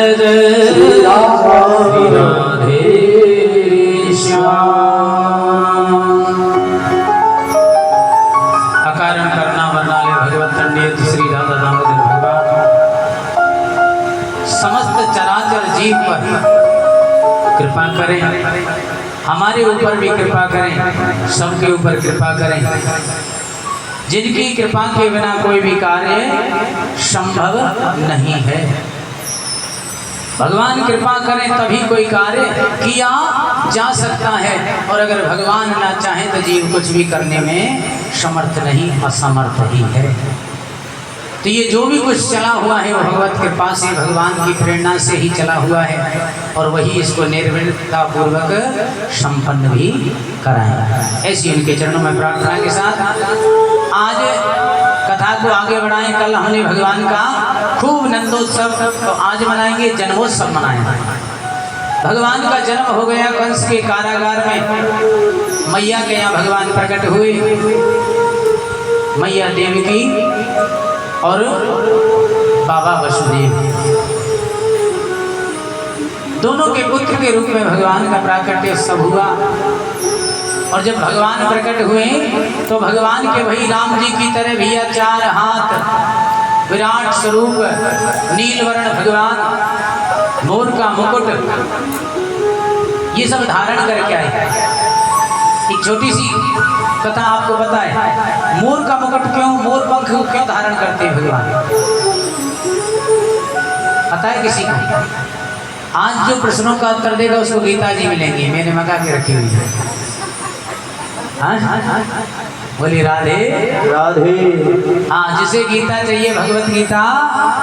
जय जय श्री राधे श्याम। अकारण करना वर्णाले भगवत तंडियत श्री राधा दामोदर भगवान समस्त चराचर जीव पर कृपा करें, हमारे ऊपर भी कृपा करें, सबके ऊपर कृपा करें। जिनकी कृपा के बिना कोई भी कार्य संभव नहीं है। भगवान कृपा करें तभी कोई कार्य किया जा सकता है, और अगर भगवान ना चाहे तो जीव कुछ भी करने में समर्थ नहीं, असमर्थ ही है। तो ये जो भी कुछ चला हुआ है वो भगवत कृपा से, भगवान की प्रेरणा से ही चला हुआ है, और वही इसको निर्विघ्नता पूर्वक संपन्न भी कराएं। ऐसी उनके चरणों में प्रार्थना के साथ आज कथा को आगे बढ़ाएं। कल हमने भगवान का खूब नंदोत्सव, तो आज मनाएंगे जन्मोत्सव मनाएंगे। भगवान का जन्म हो गया कंस के कारागार में, मैया के यहाँ भगवान प्रकट हुए। मैया देवकी और बाबा वसुदेव दोनों के पुत्र के रूप में भगवान का प्राकट्य सब हुआ। और जब भगवान प्रकट हुए तो भगवान के वही राम जी की तरह भैया 4 हाथ, विराट स्वरूप, नीलवर्ण भगवान, मोर का मुकुट, ये सब धारण करके आए। एक छोटी सी कथा आपको पता है, मोर का मुकुट क्यों, मोर पंख क्यों धारण करते हैं भगवान, पता है किसी को? आज जो प्रश्नों का उत्तर देगा उसको गीता जी मिलेंगे, मैंने मंगा के रखी हुई है। हाँ, बोली राधे राधे। हाँ, जिसे गीता चाहिए भगवत गीता,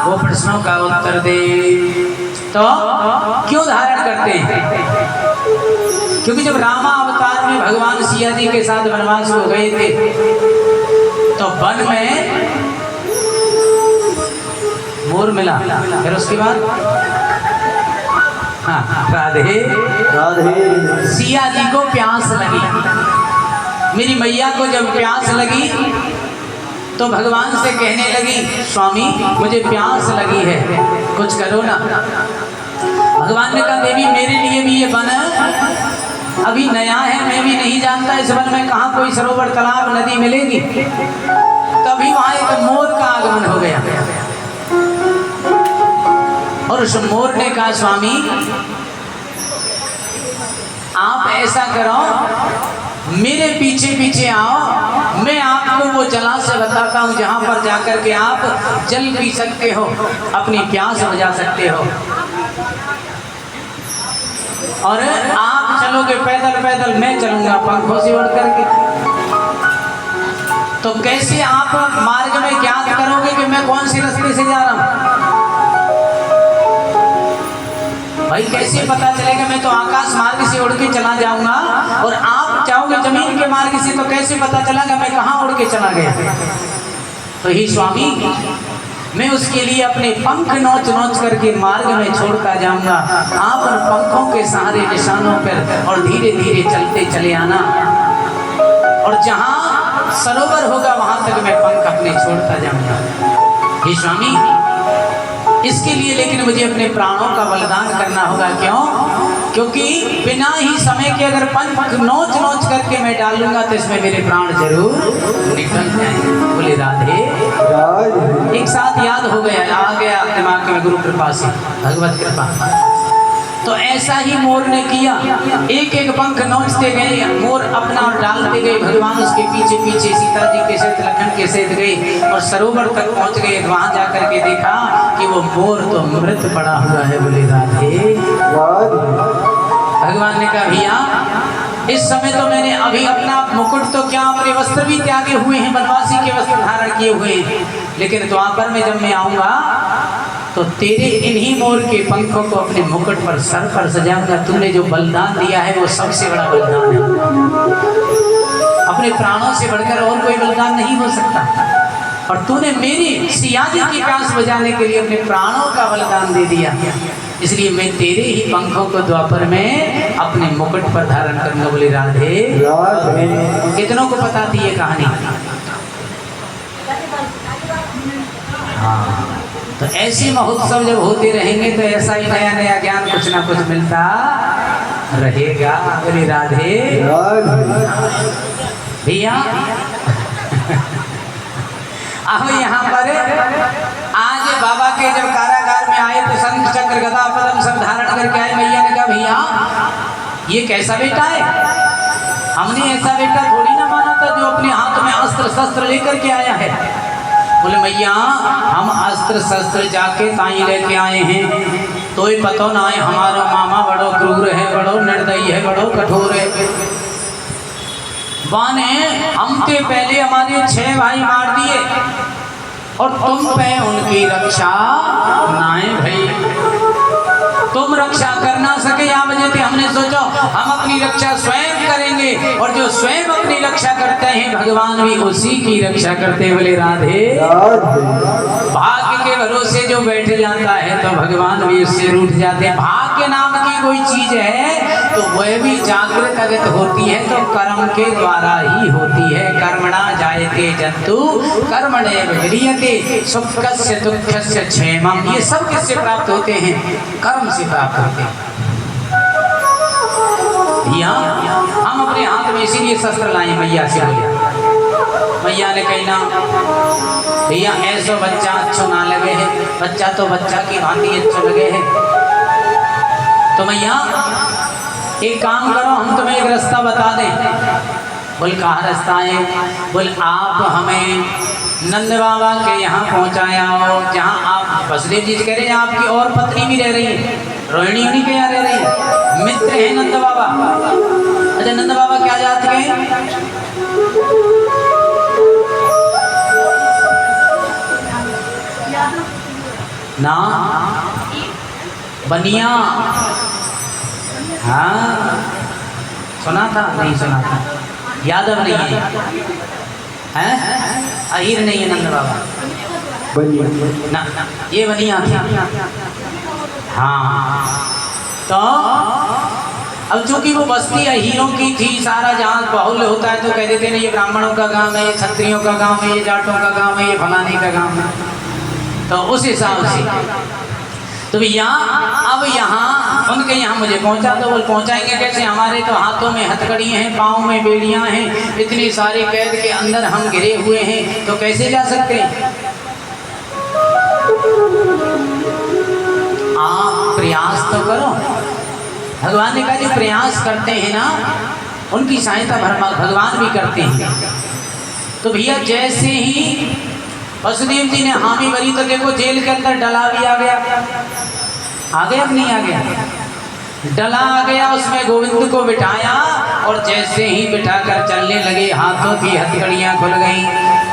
वो प्रश्नों का उत्तर दे। तो क्यों धारण करते हैं? क्योंकि जब रामा अवतार में भगवान सिया जी के साथ वनवास हो गए थे तो वन में मोर मिला, फिर उसके बाद हाँ राधे राधे। सिया जी को प्यास लगी, मेरी मैया को जब प्यास लगी तो भगवान से कहने लगी, स्वामी मुझे प्यास लगी है, कुछ करो ना। भगवान ने कहा, देवी मेरे लिए भी ये वन अभी नया है, मैं भी नहीं जानता इस वन में कहाँ कोई सरोवर, तालाब, नदी मिलेगी। तभी वहां एक मोर का आगमन हो गया, और उस मोर ने कहा, स्वामी आप ऐसा करो, मेरे पीछे पीछे आओ, मैं आपको वो जलाशय बताता हूँ जहाँ पर जाकर के आप जल पी सकते हो, अपनी प्यास बुझा सकते हो। और आप चलोगे पैदल पैदल, मैं चलूंगा पंखों से उड़ करके। तो कैसे आप मार्ग में ज्ञात करोगे कि मैं कौन से रास्ते से जा रहा हूँ? भाई कैसे पता चलेगा? मैं तो आकाश मार्ग से उड़ के चला जाऊंगा, और आप जाओगे जमीन के मार्ग से, तो कैसे पता चलेगा मैं कहाँ उड़ के चला गया? तो ही स्वामी, मैं उसके लिए अपने पंख नोच नोच करके मार्ग में छोड़ता जाऊंगा, आप उन पंखों के सहारे निशानों पर और धीरे धीरे चलते चले आना, और जहां सरोवर होगा वहां तक मैं पंख अपने छोड़ता जाऊंगा। हे स्वामी, इसके लिए लेकिन मुझे अपने प्राणों का बलिदान करना होगा। क्यों? क्योंकि बिना ही समय के अगर पंख नोच नोच करके मैं डालूंगा तो इसमें मेरे प्राण जरूर निकल जाएंगे। बोले राधे राधे। एक साथ याद हो गया, आ गया दिमाग में गुरु कृपा से, भगवत कृपा। तो ऐसा ही मोर ने किया, एक एक पंख नोचते गए, मोर अपना डालते गए, भगवान उसके पीछे पीछे सीता जी के साथ, लखन के साथ गए और सरोवर तक पहुंच गए। वहां जाकर के देखा कि वो मोर तो मृत पड़ा हुआ है। बोले राधे। भगवान ने कहा, भैया इस समय तो मैंने अभी अपना मुकुट तो क्या, अपने वस्त्र भी त्यागे हुए हैं, वनवासी के वस्त्र धारण किए हुए हैं, लेकिन द्वापर में जब मैं आऊंगा तो तेरे इन्हीं मोर के पंखों को अपने मुकुट पर, सर पर सजाऊंगा। तूने जो बलिदान दिया है वो सबसे बड़ा बलिदान है, अपने प्राणों से बढ़कर और कोई बलिदान नहीं हो सकता। और तूने मेरी सिया जी की प्यास बुझाने के लिए अपने प्राणों का बलिदान दे दिया, इसलिए मैं तेरे ही पंखों को द्वापर में अपने मुकुट पर धारण करूंगा। बोले राधे राधे। कितनों को पता थी ये कहानी? हाँ, तो ऐसे महोत्सव जब होते रहेंगे तो ऐसा ही नया नया ज्ञान कुछ ना कुछ मिलता रहेगा। बोले राधे भैया। अब यहाँ पर आज बाबा के जब कारागार में आए तो शंख चक्र गदा पद्म सब धारण करके आए। मैया ने कहा भैया ये कैसा बेटा है? हमने ऐसा बेटा थोड़ी ना माना था जो अपने हाथ में अस्त्र शस्त्र लेकर के आया है। बोले मैया हम अस्त्र शस्त्र जाके ताई लेके आए हैं तो ही पता ना है हमारा मामा बड़ो क्रूर है, बड़ो निर्दयी है, बड़ो कठोर है। बाने हमसे पहले हमारे 6 भाई मार दिए और तुम पे उनकी रक्षा नाए भाई, तुम रक्षा कर ना सके। यहाँ वजह से हमने सोचा हम अपनी रक्षा स्वयं करेंगे और जो स्वयं अपनी रक्षा करते हैं भगवान भी उसी की रक्षा करते। बोले राधे। भाग्य के भरोसे जो बैठ जाता है तो भगवान भी उससे रूठ जाते हैं। भाग्य नाम की कोई चीज है तो वह भी जागृत अगत होती है तो कर्म के द्वारा ही होती है। कर्मणा जायते जंतु कर्मणेव विलीयते सुखस्य दुःखस्य क्षेमम्। ये सब किससे प्राप्त होते हैं? कर्म से प्राप्त होते हैं। हम अपने हाथ में इसीलिए शस्त्र लाए मैया से। मैया ने कही ना भैया ऐसा बच्चा अच्छो ना लगे है, बच्चा तो बच्चा की भांति अच्छो लगे है। तो मैया एक काम करो हम तुम्हें एक रास्ता बता दें। बोल कहाँ रास्ता है? बोल आप हमें नंद बाबा के यहाँ पहुँचाया हो जहाँ आप वसुदेव जी कह रहे हैं आपकी और पत्नी भी रह रही है, रोहिणी उन्हीं के यहाँ रह रही है, मित्र है नंद बाबा। अच्छा नंद बाबा क्या जात के हैं? ना बनिया। हाँ सुना था? नहीं सुना था। यादव नहीं है, हैं? अहीर नहीं है नंद बाबा ना, ये बनिया थी। हाँ तो अब चूंकि वो बस्ती अहीरों की थी, सारा जहाँ बाहुल्य होता है तो कह देते ना ये ब्राह्मणों का गांव है, ये क्षत्रियों का गांव है, ये जाटों का गांव है, ये फलाने का गांव है। तो उस हिसाब से तो भैया अब यहाँ उनके यहाँ मुझे पहुँचा। तो बोल पहुँचाएंगे कैसे? हमारे तो हाथों में हथकड़ी हैं, पाँव में बेड़ियाँ हैं, इतने सारे कैद के अंदर हम घिरे हुए हैं तो कैसे जा सकते हैं? आप प्रयास तो करो। भगवान ने कहा जो प्रयास करते हैं ना उनकी सहायता भगवान भी करते हैं। तो भैया जैसे ही वसुदेव जी ने हामी भरी तो देखो जेल के अंदर डला भी आ गया। आ गया कि नहीं आ गया? डला आ गया, उसमें गोविंद को बिठाया और जैसे ही बिठाकर चलने लगे हाथों की हथकड़ियाँ खुल गईं,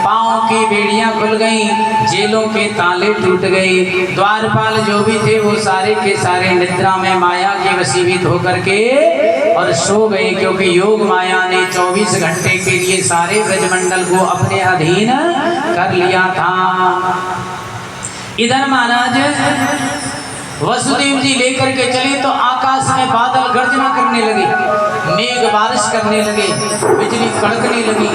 पाँव की बेड़ियाँ खुल गईं, जेलों के ताले टूट गए। द्वारपाल जो भी थे वो सारे के सारे निद्रा में माया के वशीभूत होकर के और सो गए, क्योंकि योग माया ने 24 घंटे के लिए सारे ब्रजमंडल को अपने अधीन कर लिया था। इधर महाराज वसुदेव जी लेकर के चले तो आकाश में बादल गर्जना करने लगे, मेघ बारिश करने लगे, बिजली कड़कने लगी।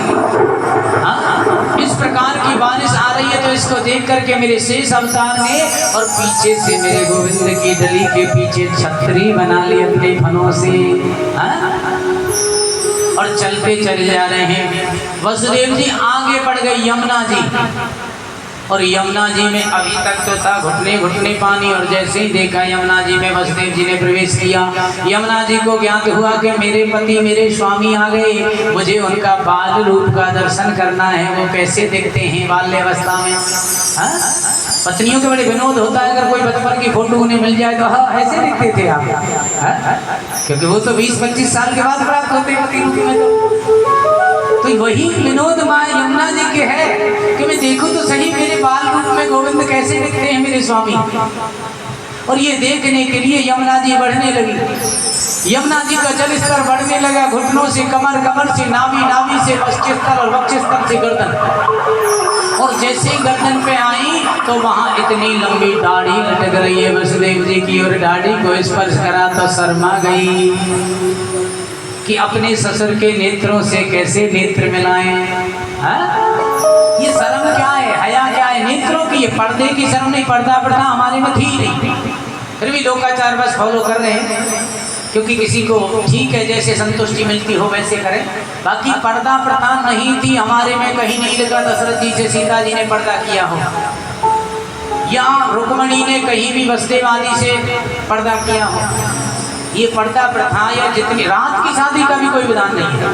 हाँ इस प्रकार की बारिश आ रही है तो इसको देख करके मेरे शेष अवतार ने और पीछे से मेरे गोविंद की डली के पीछे छतरी बना ली अपने फनों से। हाँ और चलते चले जा रहे हैं। वसुदेव जी आगे बढ़ गए यमुना जी, और यमुना जी में अभी तक तो था घुटने घुटने पानी, और जैसे ही देखा यमुना जी में वसुदेव जी ने प्रवेश किया, यमुना जी को ज्ञात हुआ कि मेरे पति मेरे स्वामी आ गए, मुझे उनका बाल रूप का दर्शन करना है। वो कैसे दिखते हैं बाल्यावस्था में? हाँ पत्नियों के बड़े विनोद होता है, अगर कोई बचपन की फोटो उन्हें मिल जाए तो हाँ ऐसे दिखते थे आप। क्योंकि वो तो 20-25 साल के बाद प्राप्त होते पति रूप में। तो वही विनोद माँ यमुना जी के है कि मैं देखूं तो सही मेरे बाल रूप में गोविंद कैसे दिखते हैं मेरे स्वामी। और ये देखने के लिए यमुना जी बढ़ने लगी। यमुना जी का जल स्तर बढ़ने लगा, घुटनों से कमर, कमर से नाभि, नाभि से वक्षस्थल और वक्षस्थल से गर्दन। और जैसे ही गर्दन पे आई तो वहाँ इतनी लंबी दाढ़ी लटक रही है वसुदेव जी की, और दाढ़ी को स्पर्श करा तो शर्मा गई कि अपने ससुर के नेत्रों से कैसे नेत्र मिलाएं। हाँ? ये शर्म क्या है, हया क्या है? नेत्रों की ये पर्दे की शर्म नहीं, पर्दा प्रथा हमारे में थी नहीं, फिर भी लोकाचार बस फॉलो कर रहे हैं, क्योंकि किसी को ठीक है जैसे संतुष्टि मिलती हो वैसे करें। बाकी पर्दा प्रथा नहीं थी हमारे में, कहीं नहीं लिखा दशरथ जी से सीता जी ने पर्दा किया हो, या रुक्मणी ने कहीं भी वसुदेव आदि से पर्दा किया हो। ये पर्दा प्रथा या जितनी रात की शादी का भी कोई विधान नहीं है,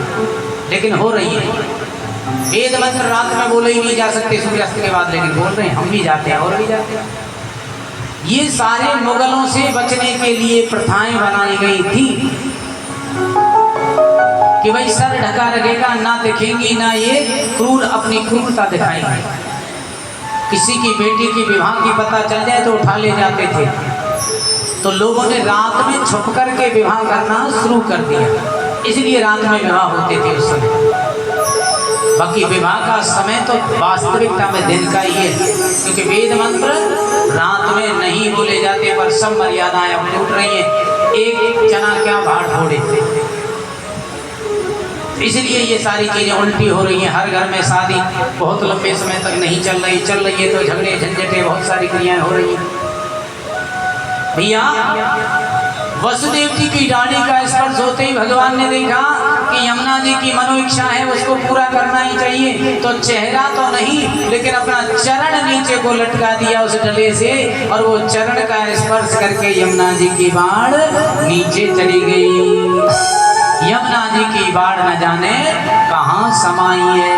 लेकिन हो रही है। वेद मंत्र रात में बोले ही नहीं जा सकते सूर्यास्त के बाद, लेकिन बोल रहे हैं, हम भी जाते हैं और भी जाते हैं। ये सारे मुगलों से बचने के लिए प्रथाएं बनाई गई थी कि भाई सर ढका रहेगा, ना दिखेंगी, ना ये क्रूर अपनी क्रूरता दिखाएंगे। किसी की बेटी की विवाह की पता चल जाए तो उठा ले जाते थे, तो लोगों ने रात में छुप करके विवाह करना शुरू कर दिया, इसलिए रात में विवाह होते थे उस समय। बाकी विवाह का समय तो वास्तविकता में दिन का ही है, क्योंकि वेद मंत्र रात में नहीं बोले जाते, पर सब मर्यादाएं अब टूट रही हैं। एक जना क्या भाड़ फोड़े, इसलिए ये सारी चीजें उल्टी हो रही हैं। हर घर में शादी बहुत लंबे समय तक नहीं चल रही है तो झगड़े झंझटे बहुत सारी क्रियाएं हो रही हैं। भैया वसुदेव जी की डाली का स्पर्श होते ही भगवान ने देखा कि यमुना जी की मनोइच्छा है, उसको पूरा करना ही चाहिए, तो चेहरा तो नहीं लेकिन अपना चरण नीचे को लटका दिया उस डले से, और वो चरण का स्पर्श करके यमुना जी की बाढ़ नीचे चली गई। यमुना जी की बाढ़ न जाने कहाँ समाई है।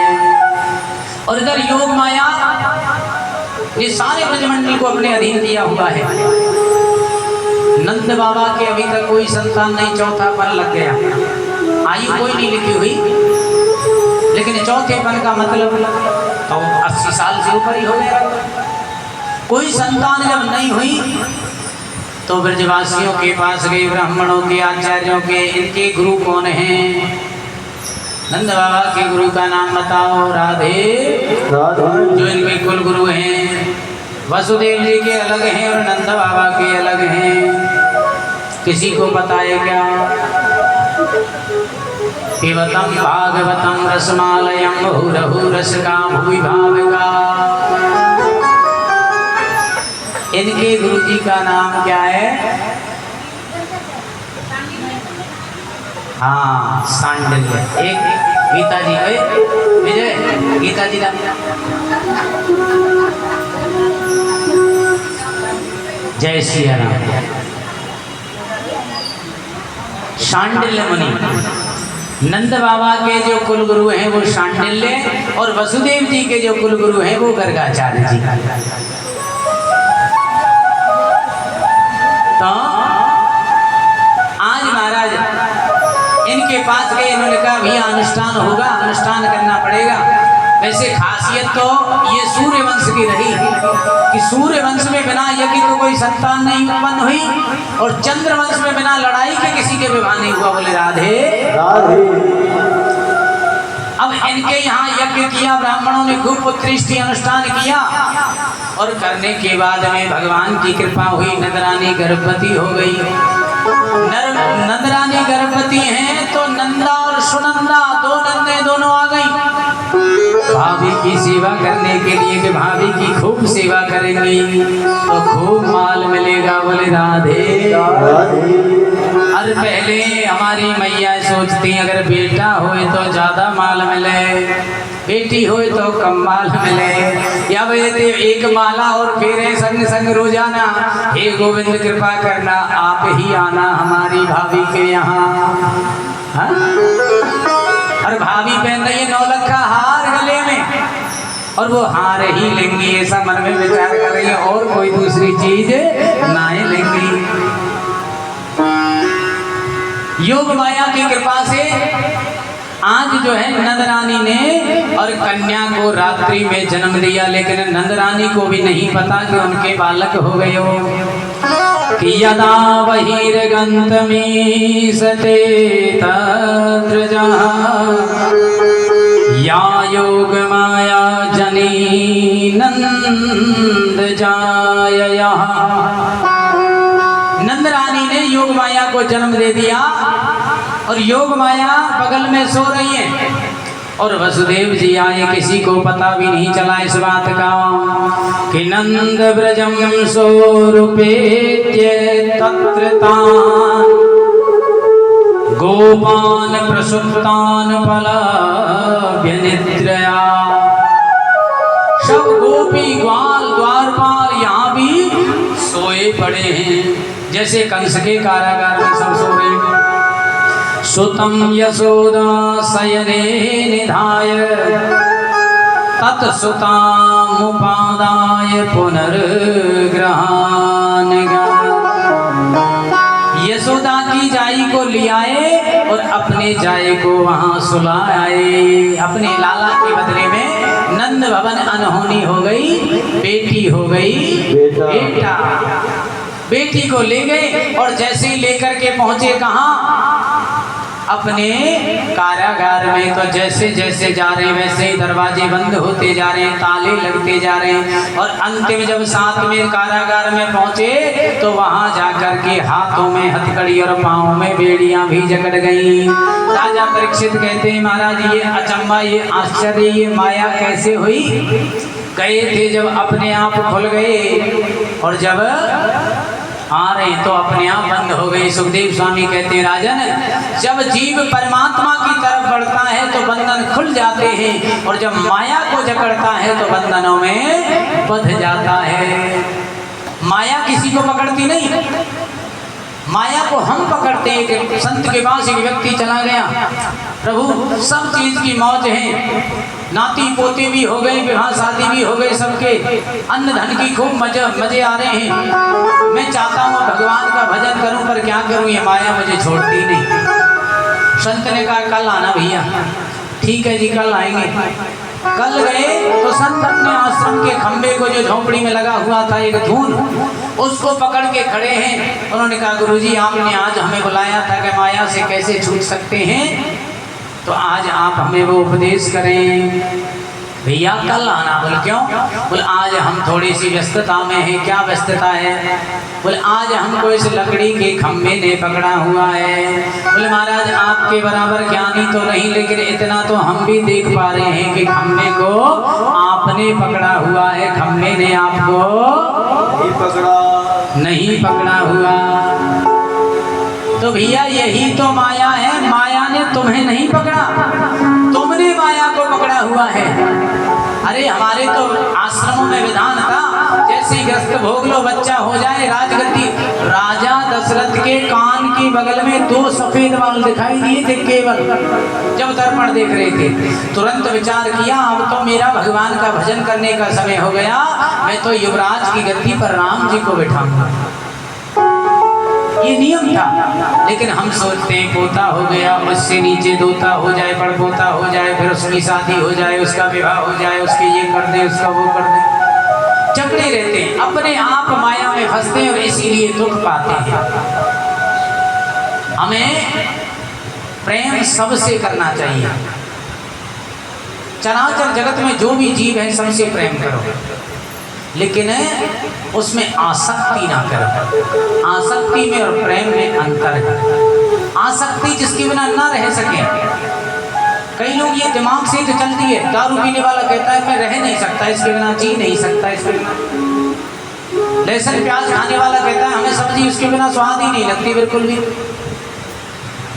और इधर योग माया ये सारे ब्रजमंडल को अपने अधीन दिया हुआ है। नंद बाबा के अभी तक कोई संतान नहीं, चौथा पन लग गया, आयु कोई नहीं लिखी हुई, लेकिन चौथे पन का मतलब तो 80 साल से ऊपर ही हो गया। कोई संतान जब नहीं हुई तो ब्रजवासियों के पास गए, ब्राह्मणों के, आचार्यों के, इनके गुरु कौन हैं? नंद बाबा के गुरु का नाम बताओ। राधे जो इनके कुल गुरु हैं, वसुदेव जी के अलग हैं और नंद बाबा के अलग हैं। किसी को पता है क्या? पिबतम भागवतम रसमालयम बहुरहु रसका भुवि भावगा। इनके गुरु जी का नाम क्या है? हाँ, सांडिल्य। एक गीता जी, विजय गीता जी का जय श्री राम। शांडिल्य मुनि, नंद बाबा के जो कुल गुरु हैं वो शांडिल्य, और वसुदेव जी के जो कुल गुरु हैं वो गर्गाचार्य जी। तो आज महाराज इनके पास गए, इन्होंने कहा भैया अनुष्ठान होगा, अनुष्ठान करना पड़ेगा। वैसे खासियत तो ये सूर्य वंश की रही कि सूर्य वंश में बिना यज्ञ तो कोई संतान नहीं उत्पन्न हुई, और चंद्र वंश में बिना लड़ाई के किसी के विवाह नहीं हुआ। बोले राधे राधे। अब इनके यहाँ यज्ञ किया, ब्राह्मणों ने खूब पुत्रिष्टि अनुष्ठान किया, और करने के बाद में भगवान की कृपा हुई, नंदरानी गर्भवती हो गई। नंदरानी गर्भवती हैं तो नंदा और सुनंदा दो नंदे दोनों आ गई भाभी की सेवा करने के लिए, कि भाभी की खूब सेवा करेंगी तो खूब माल मिलेगा। बोले राधे और पहले हमारी मैया सोचती अगर बेटा होए तो ज्यादा माल मिले, बेटी होए तो कम माल मिले, या बोले एक माला और फेरे संग संग रोजाना। हे गोविंद कृपा करना, आप ही आना हमारी भाभी के यहाँ। और भाभी पहन रही है 9 लाख का हार गले में, और वो हार ही लेंगी ऐसा मन में विचार कर रही है, और कोई दूसरी चीज ना लेंगी। योग माया की कृपा से आज जो है नंदरानी ने और कन्या को रात्रि में जन्म दिया, लेकिन नंदरानी को भी नहीं पता कि उनके बालक हो गए हो। कि यदा बहिर्गन्तमी सते तत्र या योग माया जनी नंद जायया। नंदरानी ने योग माया को जन्म दे दिया, और योग माया बगल में सो रही है। और वसुदेव जी आए, किसी को पता भी नहीं चला इस बात का कि नंद ब्रजम स्वरूपेत्य तत्र तान गोपान प्रसुप्तान पलाभ्य निद्रया। सब गोपी ग्वाल द्वारपाल यहाँ भी सोए पड़े हैं, जैसे कंस के कारागार में सब सो रहे हैं। सुतम यशोदा शयने निधाय तत्सुतामुपादाय पुनर्ग्रहान। यशोदा की जाई को ले आए और अपने जाए को वहां सुलाए। अपने लाला के बदले में नंद भवन अनहोनी हो गई, बेटी हो गई बेटा। बेटी को ले गए और जैसे ही लेकर के पहुंचे कहाँ, अपने कारागार में, तो जैसे जैसे जा रहे वैसे ही दरवाजे बंद होते जा रहे हैं, ताले लगते जा रहे हैं। और अंतिम जब 7वें कारागार में पहुंचे तो वहां जाकर के हाथों में हथकड़ी और पांवों में बेड़ियां भी जकड़ गईं। राजा परीक्षित कहते हैं, महाराज ये अचंबा, ये आश्चर्य, ये माया कैसे हुई? गए थे जब अपने आप खुल गए और जब आ रहे तो अपने आप बंद हो गई। सुखदेव स्वामी कहते हैं, राजन जब जीव परमात्मा की तरफ बढ़ता है तो बंधन खुल जाते हैं, और जब माया को जकड़ता है तो बंधनों में बंध जाता है। माया किसी को पकड़ती नहीं, माया को हम पकड़ते हैं। कि संत के पास एक व्यक्ति चला गया, प्रभु सब चीज की मौज है, नाती पोते भी हो गए, विवाह शादी भी हो गए, सबके अन्न धन की खूब मजे आ रहे हैं। मैं चाहता हूँ भगवान का भजन करूं, पर क्या करूं, ये माया मुझे छोड़ती नहीं। संत ने कहा कल आना भैया। ठीक है जी, कल आएंगे। कल गए तो संत अपने आश्रम के खंबे को, जो झोपड़ी में लगा हुआ था एक धून, उसको पकड़ के खड़े हैं। उन्होंने कहा गुरुजी आपने आज हमें बुलाया था कि माया से कैसे छूट सकते हैं, तो आज आप हमें वो उपदेश करें। भैया कल आना। बोले क्यों? बोले आज हम थोड़ी सी व्यस्तता में हैं। क्या व्यस्तता है? बोले आज हमको इस लकड़ी के खम्भे ने पकड़ा हुआ है। बोले महाराज आपके बराबर ज्ञानी तो नहीं, लेकिन इतना तो हम भी देख पा रहे हैं कि खम्भे को आपने पकड़ा हुआ है, खम्भे ने आपको नहीं पकड़ा हुआ। तो भैया यही तो माया है, माया ने तुम्हें नहीं पकड़ा, तुमने माया को पकड़ा हुआ है। अरे हमारे तो आश्रमों में विधान था, जैसे ग्रस्त भोग लो बच्चा हो जाए राजगद्दी। राजा दशरथ के कान के बगल में 2 सफेद बाल दिखाई दिए थे केवल, जब दर्पण देख रहे थे। तुरंत विचार किया अब तो मेरा भगवान का भजन करने का समय हो गया, मैं तो युवराज की गद्दी पर राम जी को बिठाऊंगा। ये नियम था। लेकिन हम सोचते हैं पोता हो गया, उससे नीचे दोता हो जाए, पड़पोता हो जाए, फिर उसकी शादी हो जाए, उसका विवाह हो जाए, उसके ये कर दे, उसका वो कर दे, चकड़े रहते हैं, अपने आप माया में फंसते हैं और इसीलिए दुख पाते हैं। हमें प्रेम सबसे करना चाहिए। चराचर जगत में जो भी जीव है सबसे प्रेम करो, लेकिन उसमें आसक्ति ना करो। आसक्ति में और प्रेम में अंतर है। आसक्ति जिसके बिना ना रह सके। कई लोग ये दिमाग से तो चलती है, दारू पीने वाला कहता है मैं रह नहीं सकता इसके बिना, जी नहीं सकता इसके बिना। लहसुन प्याज खाने वाला कहता है हमें सब्जी उसके बिना स्वाद ही नहीं लगती बिल्कुल भी।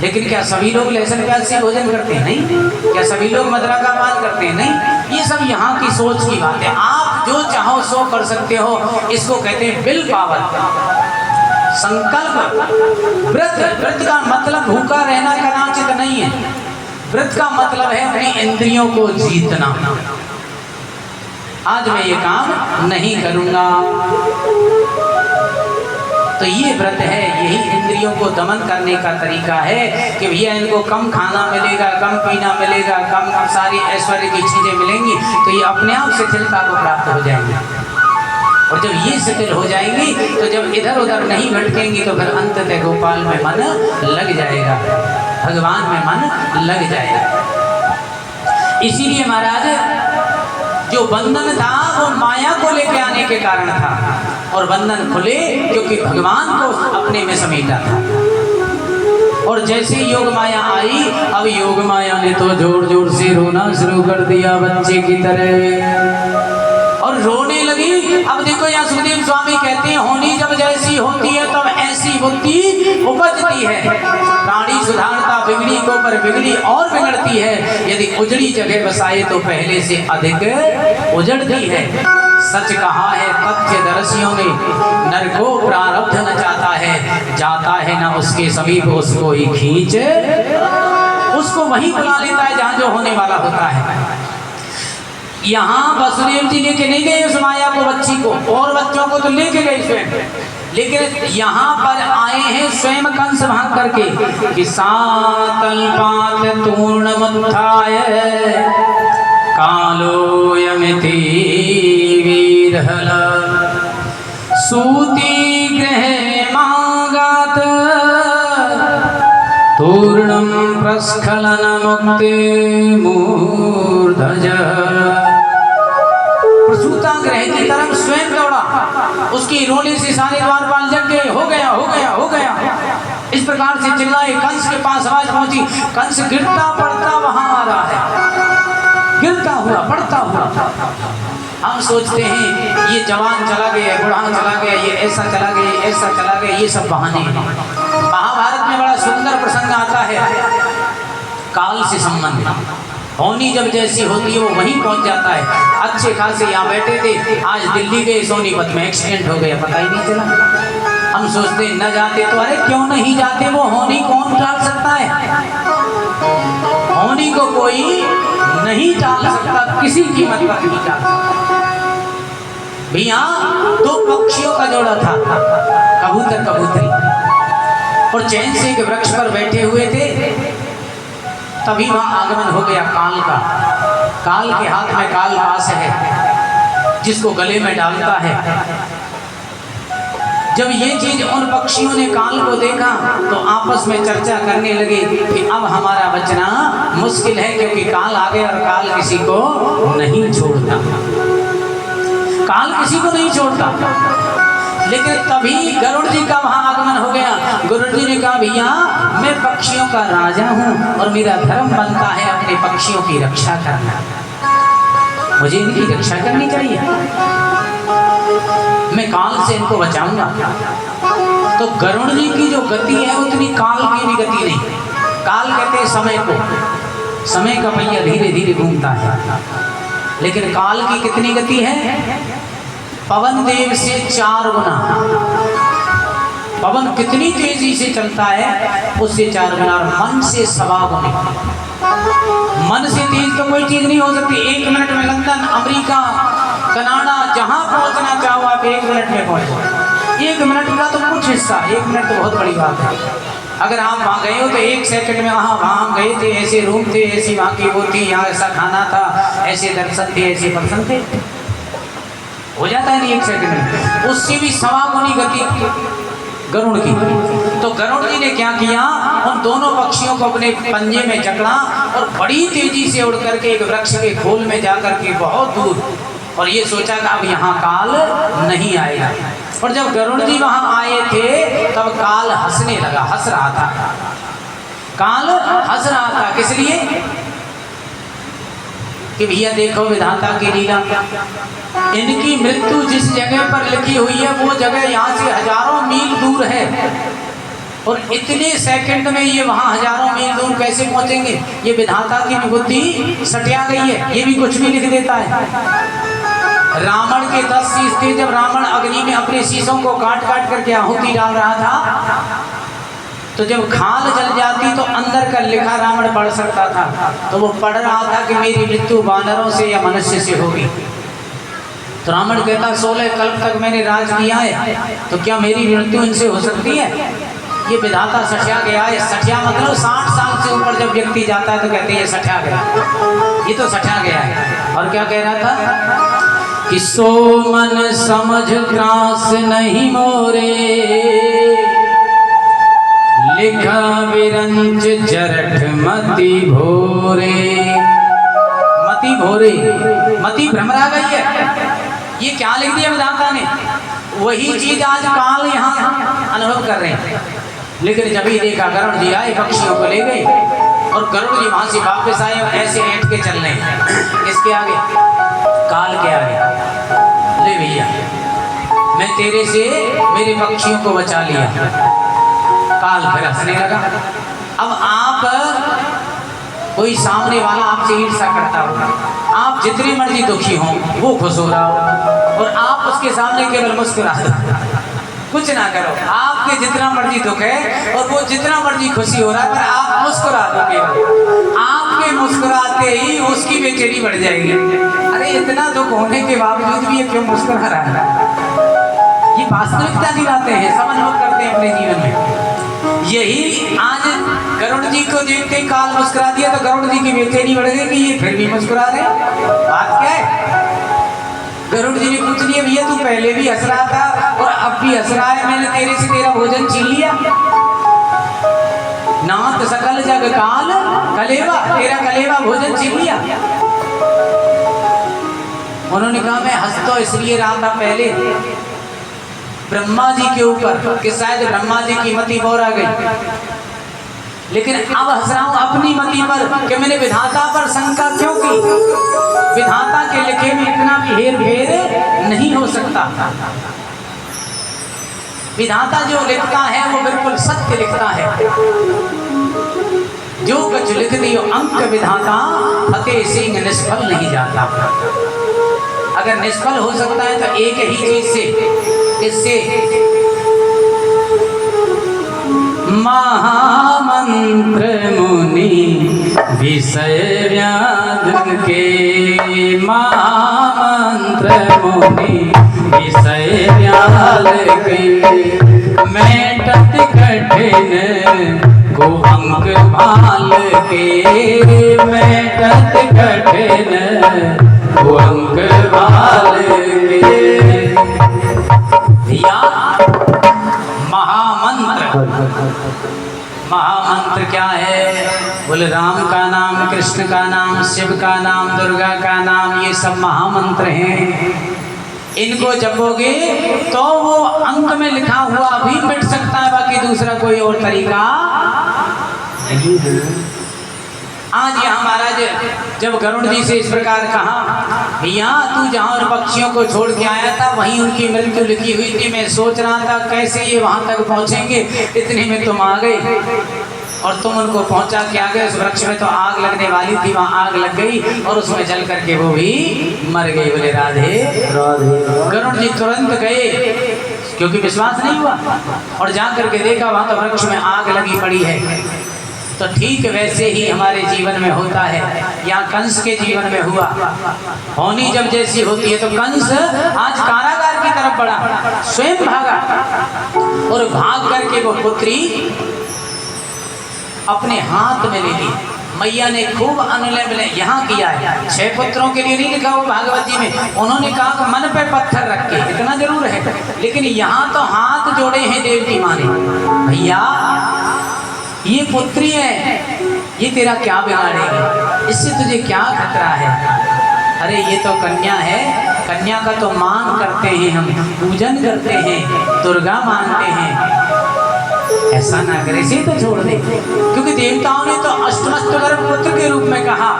लेकिन क्या सभी लोग लहसुन प्याज से भोजन करते हैं? नहीं। क्या सभी लोग मदिरा का पान करते हैं? नहीं। ये सब यहाँ की सोच की बात है। आप जो चाहो सो कर सकते हो, इसको कहते हैं विल पावर, संकल्प। व्रत का मतलब भूखा रहना कदाचित नहीं है। व्रत का मतलब है अपनी इंद्रियों को जीतना। आज मैं ये काम नहीं करूँगा, तो ये व्रत है। यही इंद्रियों को दमन करने का तरीका है कि भैया इनको कम खाना मिलेगा, कम पीना मिलेगा, कम सारी ऐश्वर्य की चीज़ें मिलेंगी, तो ये अपने आप शिथिलता को प्राप्त हो जाएंगे। और जब ये शिथिल हो जाएंगी तो जब इधर उधर नहीं भटकेंगी तो फिर अंततः गोपाल में मन लग जाएगा, भगवान में मन लग जाएगा। इसीलिए महाराज जो बंधन था वो माया को लेके आने के कारण था, और बंधन खुले क्योंकि भगवान को अपने में समेटा था। और जैसे योग माया आई, अब योग माया ने तो जोर जोर से रोना शुरू कर दिया बच्चे की तरह, और रोने लगी। अब देखो यहाँ सुखदेव स्वामी कहते हैं, होनी जब जैसी होती है तब ऐसी बुद्धि उपजती है। प्राणी सुधारता बिगड़ी को पर बिगड़ी और बिगड़ती है, यदि उजड़ी जगह बसाए तो पहले से अधिक उजड़ती है। सच कहा है तथ्य दर्शियों ने, नर को प्रारब्ध न जाता है, जाता है न उसके समीप उसको ही खींच, उसको वहीं बुला लेता है जहाँ जो होने वाला होता है। यहाँ वसुदेव जी लेके नहीं गए उस माया को, बच्ची को, और बच्चों को तो लेके गए स्वयं, लेकिन यहाँ पर आए हैं स्वयं कंस भाग करके कि सातल्पात तूर्णमुत्थाय कालोयमिति वीरहल सूति गृहे मागात तूर्णम प्रस्खलन मुक्ति मूर्धज। प्रसूता ग्रह की तरफ स्वयं दौड़ा, उसकी रोने से सारे द्वारपाल जग गए, हो गया हो गया हो गया, इस प्रकार से चिल्लाए। कंस के पास आवाज पहुंची, कंस गिरता पड़ता वहां आ रहा है, गिरता हुआ पड़ता हुआ। हम सोचते हैं ये जवान चला गया, बुढ़ा चला गया, ये ऐसा चला गया, ऐसा चला गया, ये सब बहाने हैं। महाभारत में बड़ा सुंदर प्रसंग आता है काल से संबंधित। होनी जब जैसी होती है वो वहीं पहुंच जाता है। अच्छे खासे यहाँ बैठे थे, आज दिल्ली गए सोनीपत में एक्सीडेंट हो गया, पता ही नहीं चला। हम सोचते न जाते तो, अरे क्यों नहीं जाते, वो होनी कौन टाल सकता है, होनी को कोई नहीं टाल सकता, किसी कीमत पर नहीं टाल सकता। भैया दो पक्षियों का जोड़ा था, कबूतर कबूतरी, और चैन से एक वृक्ष पर बैठे हुए थे। तभी वहां आगमन हो गया काल का। काल के हाथ में काल पास है, जिसको गले में डालता है। जब ये चीज उन पक्षियों ने काल को देखा तो आपस में चर्चा करने लगे कि अब हमारा बचना मुश्किल है, क्योंकि काल आ गया और काल किसी को नहीं छोड़ता, काल किसी को नहीं छोड़ता। लेकिन तभी गरुड़ जी का वहां आगमन हो गया। गरुड़ जी ने कहा, भैया मैं पक्षियों का राजा हूं और मेरा धर्म बनता है अपने पक्षियों की रक्षा करना, मुझे इनकी रक्षा करनी चाहिए, मैं काल से इनको बचाऊंगा। तो गरुड़ जी की जो गति है उतनी काल की भी गति नहीं। काल कहते हैं समय को, समय का पहिया धीरे धीरे घूमता है, लेकिन काल की कितनी गति है, पवन देव से 4 गुना। पवन कितनी तेजी से चलता है, उससे 4 गुना, और मन से 1.25 गुना। मन से तेज तो कोई चीज नहीं हो सकती। 1 मिनट में लंदन, अमेरिका, कनाडा, जहां पहुंचना चाहो आप 1 मिनट में पहुंचो। 1 मिनट का तो कुछ हिस्सा, 1 मिनट तो बहुत बड़ी बात है। अगर आप वहाँ गए हो तो 1 सेकंड में वहाँ गए थे, ऐसे रूम थे, ऐसी वहाँ की वो थी, यहाँ ऐसा खाना था, ऐसे दर्शन थे, ऐसे दर्शन थे, हो जाता है नहीं 1 सेकंड में। उससे भी 1.25 गुनी गति गरुड़ की। तो गरुड़ जी ने क्या किया, उन दोनों पक्षियों को अपने पंजे में जकड़ा और बड़ी तेजी से उड़ करके एक वृक्ष के खोल में जाकर के बहुत दूर, और ये सोचा कि अब यहाँ काल नहीं आएगा। और जब गरुड़ जी वहां आए थे तब काल हंसने लगा, हंस रहा था, काल हंस रहा था। किस लिए कि भैया देखो विधाता की लीला, इनकी मृत्यु जिस जगह पर लिखी हुई है वो जगह यहाँ से हजारों मील दूर है, और इतने सेकंड में ये वहाँ हजारों मील दूर कैसे पहुँचेंगे। ये विधाता की बुद्धि सटिया गई है, ये भी कुछ भी लिख देता है। रावण के 10 शीश थे, जब रावण अग्नि में अपने शीशों को काट काट करके आहुति डाल रहा था, तो जब खाल जल जाती तो अंदर का लिखा रावण पढ़ सकता था। तो वो पढ़ रहा था कि मेरी मृत्यु वानरों से या मनुष्य से होगी। तो रावण कहता 16 कल्प तक मैंने राज किया है, तो क्या मेरी मृत्यु इनसे हो सकती है। ये विधाता सठिया गया है। सठिया मतलब 60 साल से ऊपर जब व्यक्ति जाता है तो कहते हैं ये सठिया गया, ये तो सठिया गया है। और क्या कह रहा था कि सो मन समझ त्रास नहीं मोरे, लिखा विरंच जरठ मति भोरे। मति भोरे, मति भ्रमरा गई है। ये क्या लिख दिया विधाता ने, वही चीज आज काल यहाँ अनुभव कर रहे हैं। लेकिन जब ही देखा गरुड़ जी आए पक्षियों को ले गए और गरुड़ जी वहां से वापस आए और ऐसे ऐंठ के चल रहे हैं किसके आगे, काल के आगे। ले भैया मैं तेरे से मेरे पक्षियों को बचा लिया। काल फिर हंसने लगा। अब आप कोई सामने वाला आपसे ईर्ष्या करता हो, आप जितनी मर्जी दुखी हो वो खुश हो रहा हो और आप उसके सामने केवल मुस्कुरा दो, कुछ ना करो। आपके जितना मर्जी दुख है और वो जितना मर्जी खुशी हो रहा है, पर आप मुस्कुरा दो केवल। आपके मुस्कुराते ही उसकी बेचैनी बढ़ जाएगी। अरे इतना दुख होने के बावजूद भी ये क्यों मुस्कुरा रहा है? ये वास्तविकता की बातें हैं, समझ मत करते हैं अपने जीवन में। यही आज गरुड़ जी को देखते ही काल मुस्कुरा दिया तो गरुड़ जी की बेचैनी बढ़ गई कि ये फिर भी मुस्कुरा रहे। बात क्या है? गरुड़ जी ने पूछ लिया, भैया तू पहले भी हंस रहा था और अब भी हंस रहा है, मैंने तेरे से तेरा भोजन छीन लिया। नाथ सकल जग काल कलेवा, तेरा कलेवा भोजन छीन लिया। उन्होंने कहा मैं हंस तो इसलिए रहा था पहले ब्रह्मा जी के ऊपर कि शायद ब्रह्मा जी की मति बोरा गई, लेकिन अब हंस रहा हूं अपनी मति पर कि मैंने विधाता पर शंका क्यों की। विधाता के लिखे में इतना भी हेर फेर नहीं हो सकता। विधाता जो लिखता है वो बिल्कुल सत्य लिखता है। जो कुछ लिख दियो अंक विधाता, फतेह सिंह निष्फल नहीं जाता। अगर निष्फल हो सकता है तो एक ही चीज से, इससे महामंत्र मुनि विषय व्याध के, महामंत्र मुनि विषय व्याल के, मेटत कठिन को अंक भाल के, मेटत कठिन को अंक भाल के। या महामंत्र, महामंत्र क्या है? बोले राम का नाम, कृष्ण का नाम, शिव का नाम, दुर्गा का नाम, ये सब महामंत्र हैं। इनको जपोगे तो वो अंक में लिखा हुआ भी मिट सकता है, बाकी दूसरा कोई और तरीका नहीं है। आज यहाँ महाराज जब गरुड़ जी से इस प्रकार कहा, भैया तू जहाँ और पक्षियों को छोड़ के आया था वहीं उनकी मृत्यु लिखी हुई थी, मैं सोच रहा था कैसे ये वहां तक पहुंचेंगे, इतने में तुम आ गए और तुम उनको पहुंचा के आ गए। उस वृक्ष में तो आग लगने वाली थी, वहां आग लग गई और उसमें जल करके वो भी मर गई। बोले राधे राधे। गरुड़ जी तुरंत गए क्योंकि विश्वास नहीं हुआ और जा करके देखा वहां तो वृक्ष में आग लगी पड़ी है। तो ठीक वैसे ही हमारे जीवन में होता है। यहाँ कंस के जीवन में हुआ, होनी जब जैसी होती है तो कंस आज कारागार की तरफ बढ़ा, स्वयं भागा और भाग करके वो पुत्री अपने हाथ में ले ली। मैया ने खूब अनुलय विलय यहाँ किया है, 6 पुत्रों के लिए नहीं लिखा वो भागवत जी में। उन्होंने कहा कि मन पे पत्थर रख के, इतना जरूर है, लेकिन यहाँ तो हाथ जोड़े हैं देव की माँ ने। भैया ये पुत्री है, ये तेरा क्या बिगाड़ेगी, इससे तुझे क्या खतरा है? अरे ये तो कन्या है, कन्या का तो मान करते हैं हम, पूजन करते हैं, दुर्गा मानते हैं, ऐसा ना करे, इसे तो छोड़ दे। क्योंकि देवताओं ने तो अष्टमस्तगर्भ पुत्र के रूप में कहा।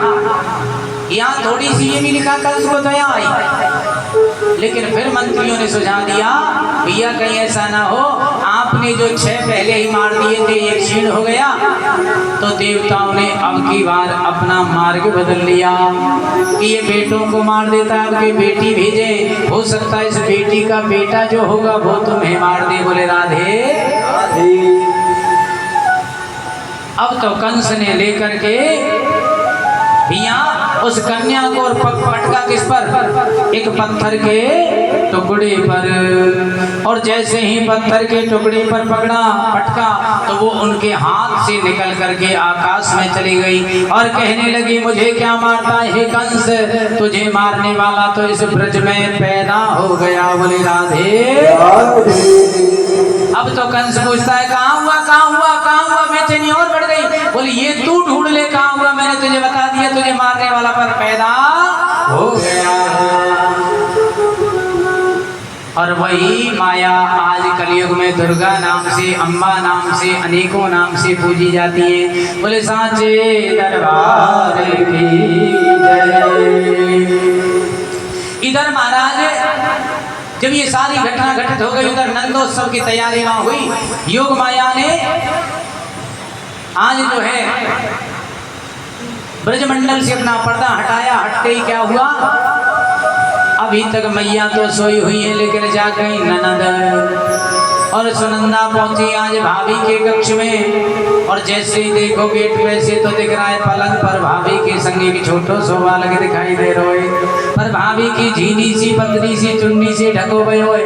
यहाँ थोड़ी सी ये भी लिखा कंस को दया आई, लेकिन फिर मंत्रियों ने सुझाव दिया, भैया कहीं ऐसा ना हो आपने जो 6 पहले ही मार दिए थे ये क्षीण हो गया। तो देवताओं ने अब की बार अपना मार्ग बदल लिया कि ये बेटों को मार देता है, अब की बेटी भेजे, हो सकता है इस बेटी का बेटा जो होगा वो तुम्हें मार दे। बोले राधे राधे। अब तो कंस ने लेकर के भैया उस कन्या को और पटका किस पर? एक पत्थर के टुकड़े पर। और जैसे ही पत्थर के टुकड़े पर पटका तो वो उनके हाथ से निकल करके आकाश में चली गई और कहने लगी, मुझे क्या मारता है कंस, तुझे मारने वाला तो इस ब्रज में पैदा हो गया। बोले राधे। अब तो कंस पूछता है, कहाँ हुआ कहाँ हुआ कहाँ हुआ? बेचैनी और बढ़ गई। बोले ये तू ढूंढ ले कहाँ हुआ, मैंने तुझे बता दिया, तुझे मारने वाला पर पैदा हो गया। और वही माया आज कलयुग में दुर्गा नाम से, अम्बा नाम से, अनेकों नाम से पूजी जाती है। बोले साचे दरबार की जय। इधर महाराज जब ये सारी घटना घटित हो गई, उधर नंदोत्सव की तैयारी वहां हुई। योग माया ने आज जो है ब्रजमंडल से अपना पर्दा हटाया। हटते ही क्या हुआ, अभी तक मैया तो सोई हुई है, लेकिन जा गई ननद और सुनंदा पहुंची आज भाभी के कक्ष में। और जैसे ही देखो गेट पे से तो दिख रहा है पलंग पर भाभी के संगे की छोटो सो बालक दिखाई दे रहो है, पर भाभी की झीनी सी पतली सी चुन्नी से ढको भयो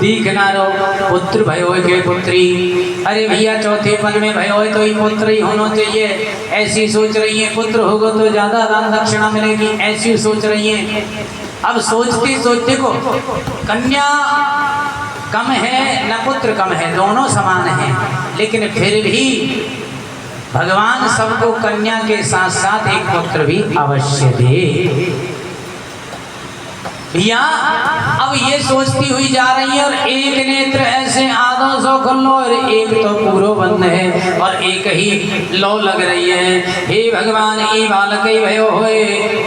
दीख ना रो। पुत्र भयो के पुत्री, अरे भैया चौथे पन में भयो तो ही पुत्र ही होना चाहिए, ऐसी सोच रही है। पुत्र होगा तो ज्यादा दान दक्षिणा मिलेगी, ऐसी सोच रही है। अब सोचते सोचते को कन्या कम है न पुत्र कम है, दोनों समान हैं, लेकिन फिर भी भगवान सबको कन्या के साथ साथ एक पुत्र भी अवश्य दे। भैया अब ये सोचती हुई जा रही है और एक नेत्र ऐसे आधों सो खुल्लो और एक तो पूरो बंद है और एक ही लो लग रही है। हे भगवान, ई बालक ही भयो होए,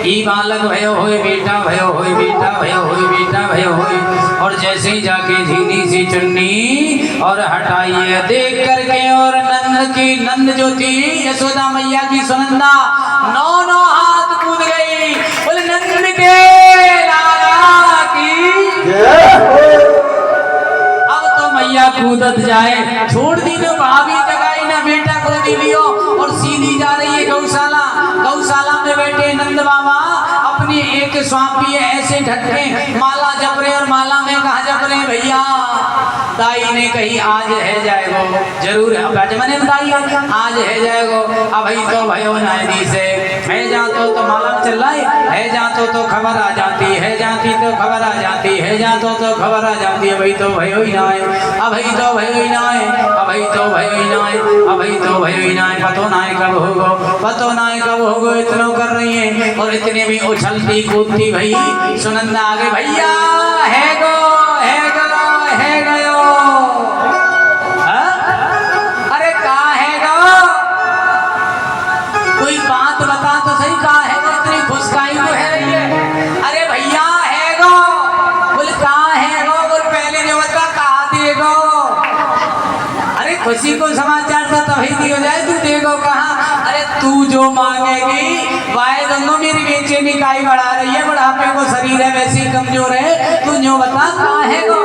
ई बालक भयो होए, बेटा भयो होए, बेटा भयो होए, बेटा भयो होए। और जैसे ही जाके झीनी सी चुन्नी और हटाइए देख करके, और नंद जो थी यशोदा मैया की सुनंदा, 9 हाथ कूद गई। बोले नंद के अब तो मैया कूदत जाए, छोड़ दी न भाभी जगाई न बेटा को दी लियो और सीधी जा रही है गौशाला। गौशाला में बैठे नंद बाबा अपनी एक स्वामी ऐसे ढके माला जप रहे, और माला में कहा जप रहे भैया दाई ने कही आज है जाएगो, जरूर है दाई आज है जाएगो। अब तो भयो नायदी से है जातो तो माला चल रहा है जातो तो खबर आ जाती है, जाती तो खबर आ जाती है, जातो तो खबर आ जाती है। भाई तो भयो ही ना है, अब तो भयो ही ना है, अब तो भयो ही ना है, अब तो भयो ही ना है। पतो ना है कब होगो, पतो ना है कब होगो, इतना कर रही है। और इतने भी उछलती कूदती भई सुनंदा आगे, भैया है गो, है गो, है गयो। अरे कहा है गो, कोई बात बता तो सही, कहा है गो, इतनी खुशकाई तो है रही है। अरे भैया है गो, बोले कहा है गो, बोल पहले नहीं बता कहा देगो। अरे खुशी को समाचार तो तभी दी हो जाए, तू देगो कहा। अरे तू जो मांगेगी वाहे दोनों मेरी बेचैनी काई बढ़ा रही है, बुढ़ापे को शरीर है वैसे कमजोर है, तू जो बता कहा है गो।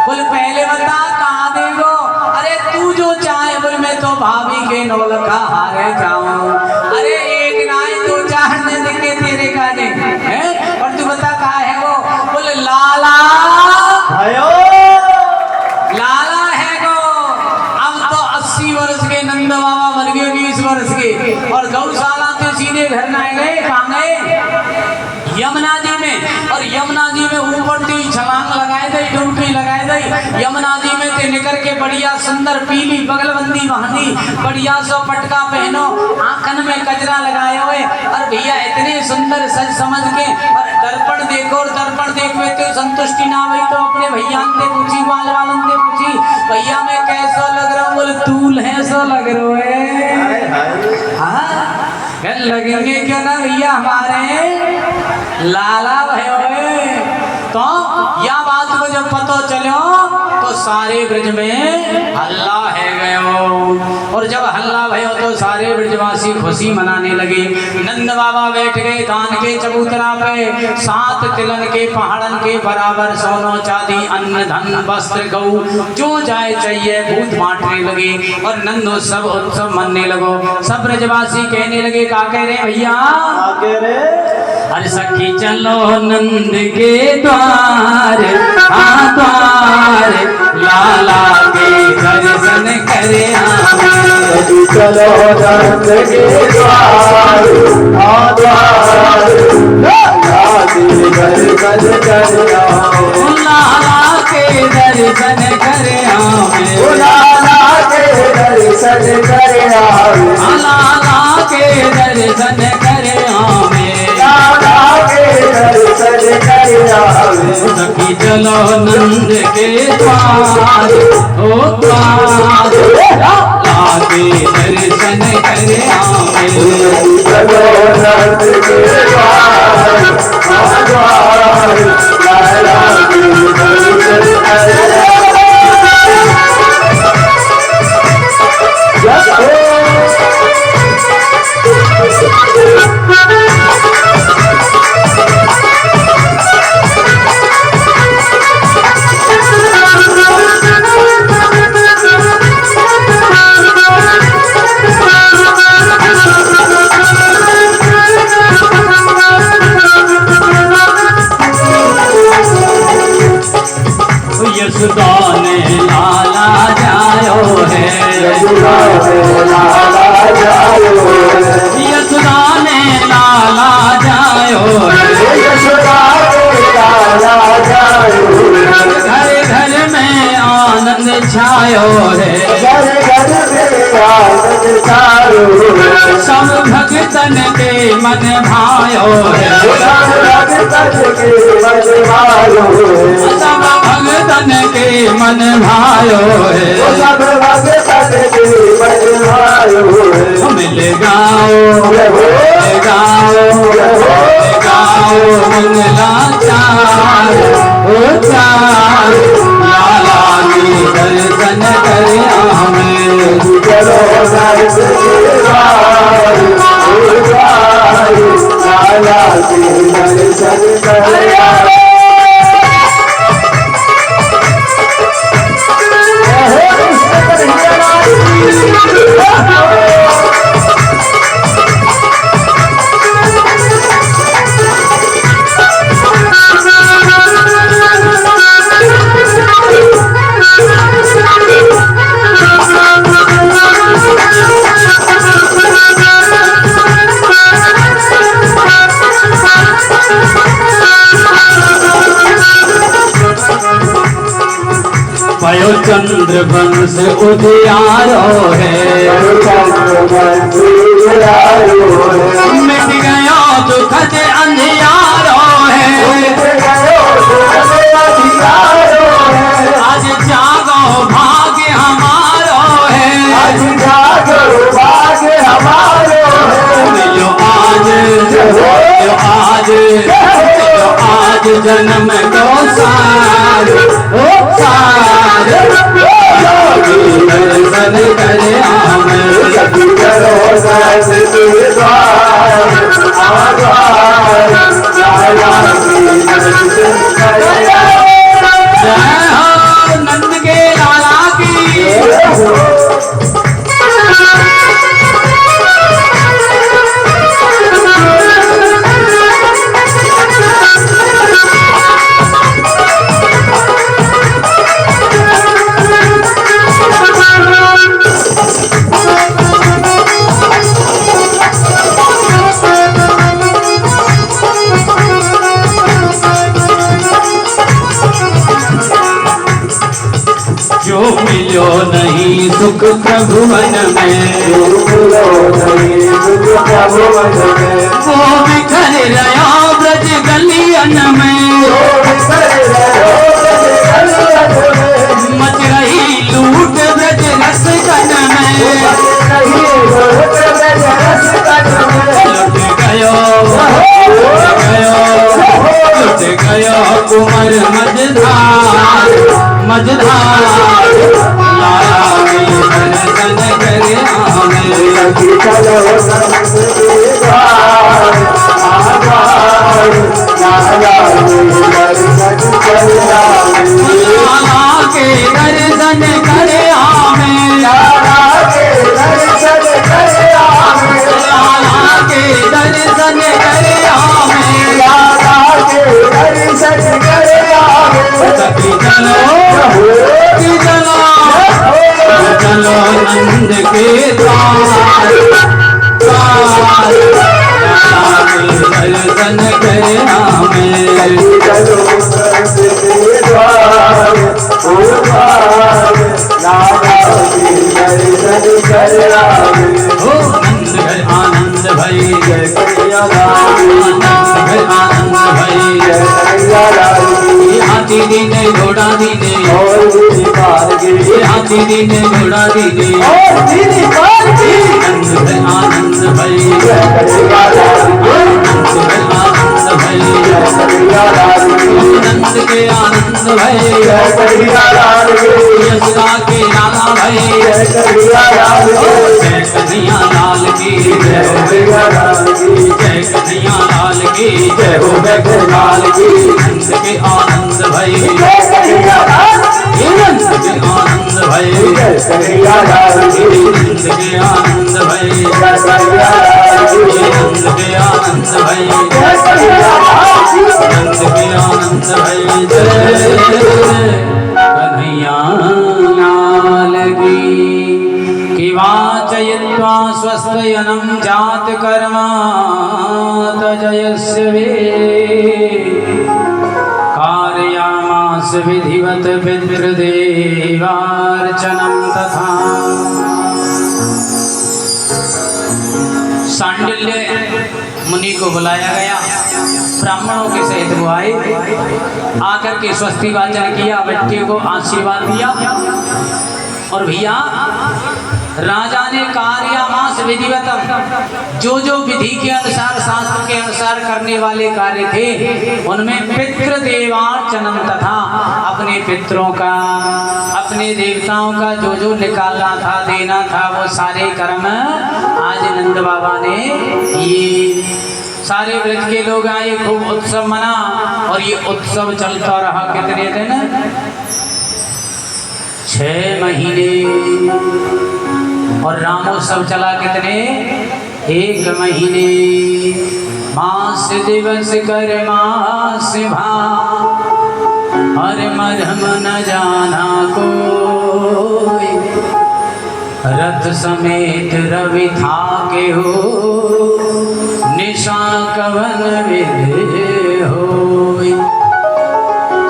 बोले पहले बता कहा देगो। अरे तू जो चाहे, बोले मैं तो भाभी के नौलखा हारे जाऊं। अरे एक नाई 2-4 ने देखे तेरे गाने हैं, और तू बता कहा है वो। बोले लाला लाला है गो। अब तो 80 वर्ष के नंद बाबा बन गए 20 वर्ष के, और गौशाला से सीधे घर ना गए, कहाँ गए यमुना जी में। और यमुना जी में ऊपर थी छलांग लगाए दई, डुबकी लगाए दई। यमुना जी में ते निकर के बढ़िया सुंदर पीली बगलबंदी बांधी, बढ़िया सो पटका पहनो, आंखन में कजरा लगाए हुए, और भैया इतने सुंदर सज समझ के। और दर्पण देखो, और दर्पण देखवे तो संतुष्टि ना हुई तो अपने भैया ने पूछी, बाल वालन ने पूछी, भैया मैं कैसो लग रहा हूँ। बोले तूल है सो लग रहा है। हाँ लगेंगे क्या ना भैया हमारे लाला भयो। तो या बात को जब पता चलो तो सारे ब्रज में हल्ला है गयो, और जब हल्ला भयो तो सारे ब्रजवासी खुशी मनाने लगे। नंद बाबा बैठ गए कान के चबूतरा पे, 7 तिलन के पहाड़न के बराबर सोनो चांदी अन्न धन वस्त्र गौ जो जाए चाहिए भूत बांटने लगे, और नंदोत्सव उत्सव मनने लगो। सब ब्रजवासी कहने लगे, का कह रहे भैया, अरे सखी चलो नंद के द्वार, द्वार लाला के दर्शन करे आवे। चलो नंद के द्वार, द्वार लाला के दर्शन करे आवे। लाला के दर्शन करे आवे, लाला के दर्शन करे आवे, लाला के दर्शन करे आवे, लाला के दर्शन करे सखी चलो नंद के द्वार, ओ द्वार लागे दर्शन कर आवे। चलो नंद के द्वार, लागे दर्शन कर यशोदा ने लाला जायो है, यशोदा ने लाला जायो है, यशोदा ने लाला जायो है, यशोदा ने लाला जायो है। घर घर में आनंद छायो है, घर घर में आनंद छायो है। सब भक्तन के मन भायो है, सब भक्तन के मन भायो है, सब भक्तन के मन भायो है। सब भक्तन के मन भायो है। मिल गाओ गाओ मंगला चार, ओ चार लाला की दर्शन कर आवे। चलो नंद के द्वार, ओ द्वार लाला के दर्शन कर आवे। भयो चंद्र वंश उजियारो है, मिट गया दुखद अंधियारो है। आज जागो भाग्य हमारो है, मिलो आज जन्म को सार, ओ सार दर्शन कर आवे। जय हो नंद के लाला की। जो मिलो नहीं सुख प्रभुवन में, वो बिखर रहा ब्रज गलियन में। मच रही लूट ब्रज रस गन में, लुट गयो कुंवर मझधार, मझधार लाला के दर्शन कर आवे। लाला के दर्शन कर आवे, लाला के दर्शन कर आवे, सखी चलो चलो नंद के द्वार, दर्शन कर आवे। हो नंद घर आनंद भई, आनंद घर आनंद भई। कन्हैया लाल की हाथी दीने घोड़ा दीने और दीदी पाल की हाथी दीने घोड़ा दीने और दीदी पाल की आनंद भई जय कन्हैया लाल की आनंद भई जय कन्हैया लाल की नंद के आनंद भई जय कन्हैया लाल की यशोदा के लाला भई जय कन्हैया लाल की जय कन्हैया लाल की जय कन्हैया लाल की जय कन्हैया लाल की जय हो गए लाल की नंद के आनंद भई जय कन्हैया लाल की नंद के आनंद भई जय कन्हैया लाल की नंद के आनंद भई जय कन्हैया लाल की नंद के आनंद भई जय कन्हैया लाल की नंद के आनंद भई जय कन्हैया लाल की वाचयित्वा स्वस्तयनं जात कर्मा तजयस्य वे कारयामास विधिवत पितृदेवार्चनं तथा सांडिल्य मुनि को बुलाया गया। ब्राह्मणों के सहित वो आए, आकर के स्वस्ति वाचन किया, बच्चे को आशीर्वाद दिया। और भैया राजा ने कार्यामास विधिवतम, जो जो विधि के अनुसार शास्त्र के अनुसार करने वाले कार्य थे उनमें पितृदेवार्चनम तथा अपने पितरों का, अपने देवताओं का जो जो निकालना था, देना था, वो सारे कर्म आज नंद बाबा ने ये सारे ब्रज के लोग आए, खूब उत्सव मना। और ये उत्सव चलता रहा कितने दिन? 6 महीने। और रामोत्सव चला कितने? 1 महीने। मास दिवस कर मास भा, हर मरहम न जाना कोई, रथ समेत रवि था के हो, निशा कवन विधि होई।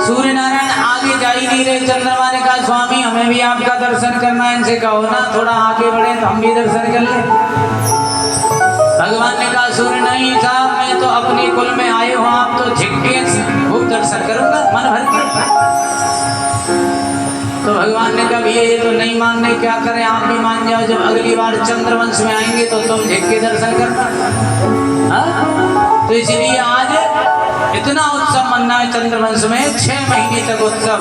सूर्य नारायण आगे जा ही नहीं रहे। चंद्रमा ने कहा स्वामी हमें भी आपका दर्शन करना है, इनसे कहो ना थोड़ा आगे बढ़े तो हम भी दर्शन कर ले। भगवान ने कहा सूर्य नहीं साहब, मैं तो अपने कुल में आए हूँ, आप तो झिक्के खूब दर्शन करूंगा मन भर के। तो भगवान ने कहा भैया ये तो नहीं मानने, क्या करें आप भी मान जाओ, जब अगली बार चंद्रवंश में आएंगे तो तुम झिक्के दर्शन करना। तो इसलिए आज इतना उत्सव मनना है चंद्रवंश में, 6 महीने तक उत्सव।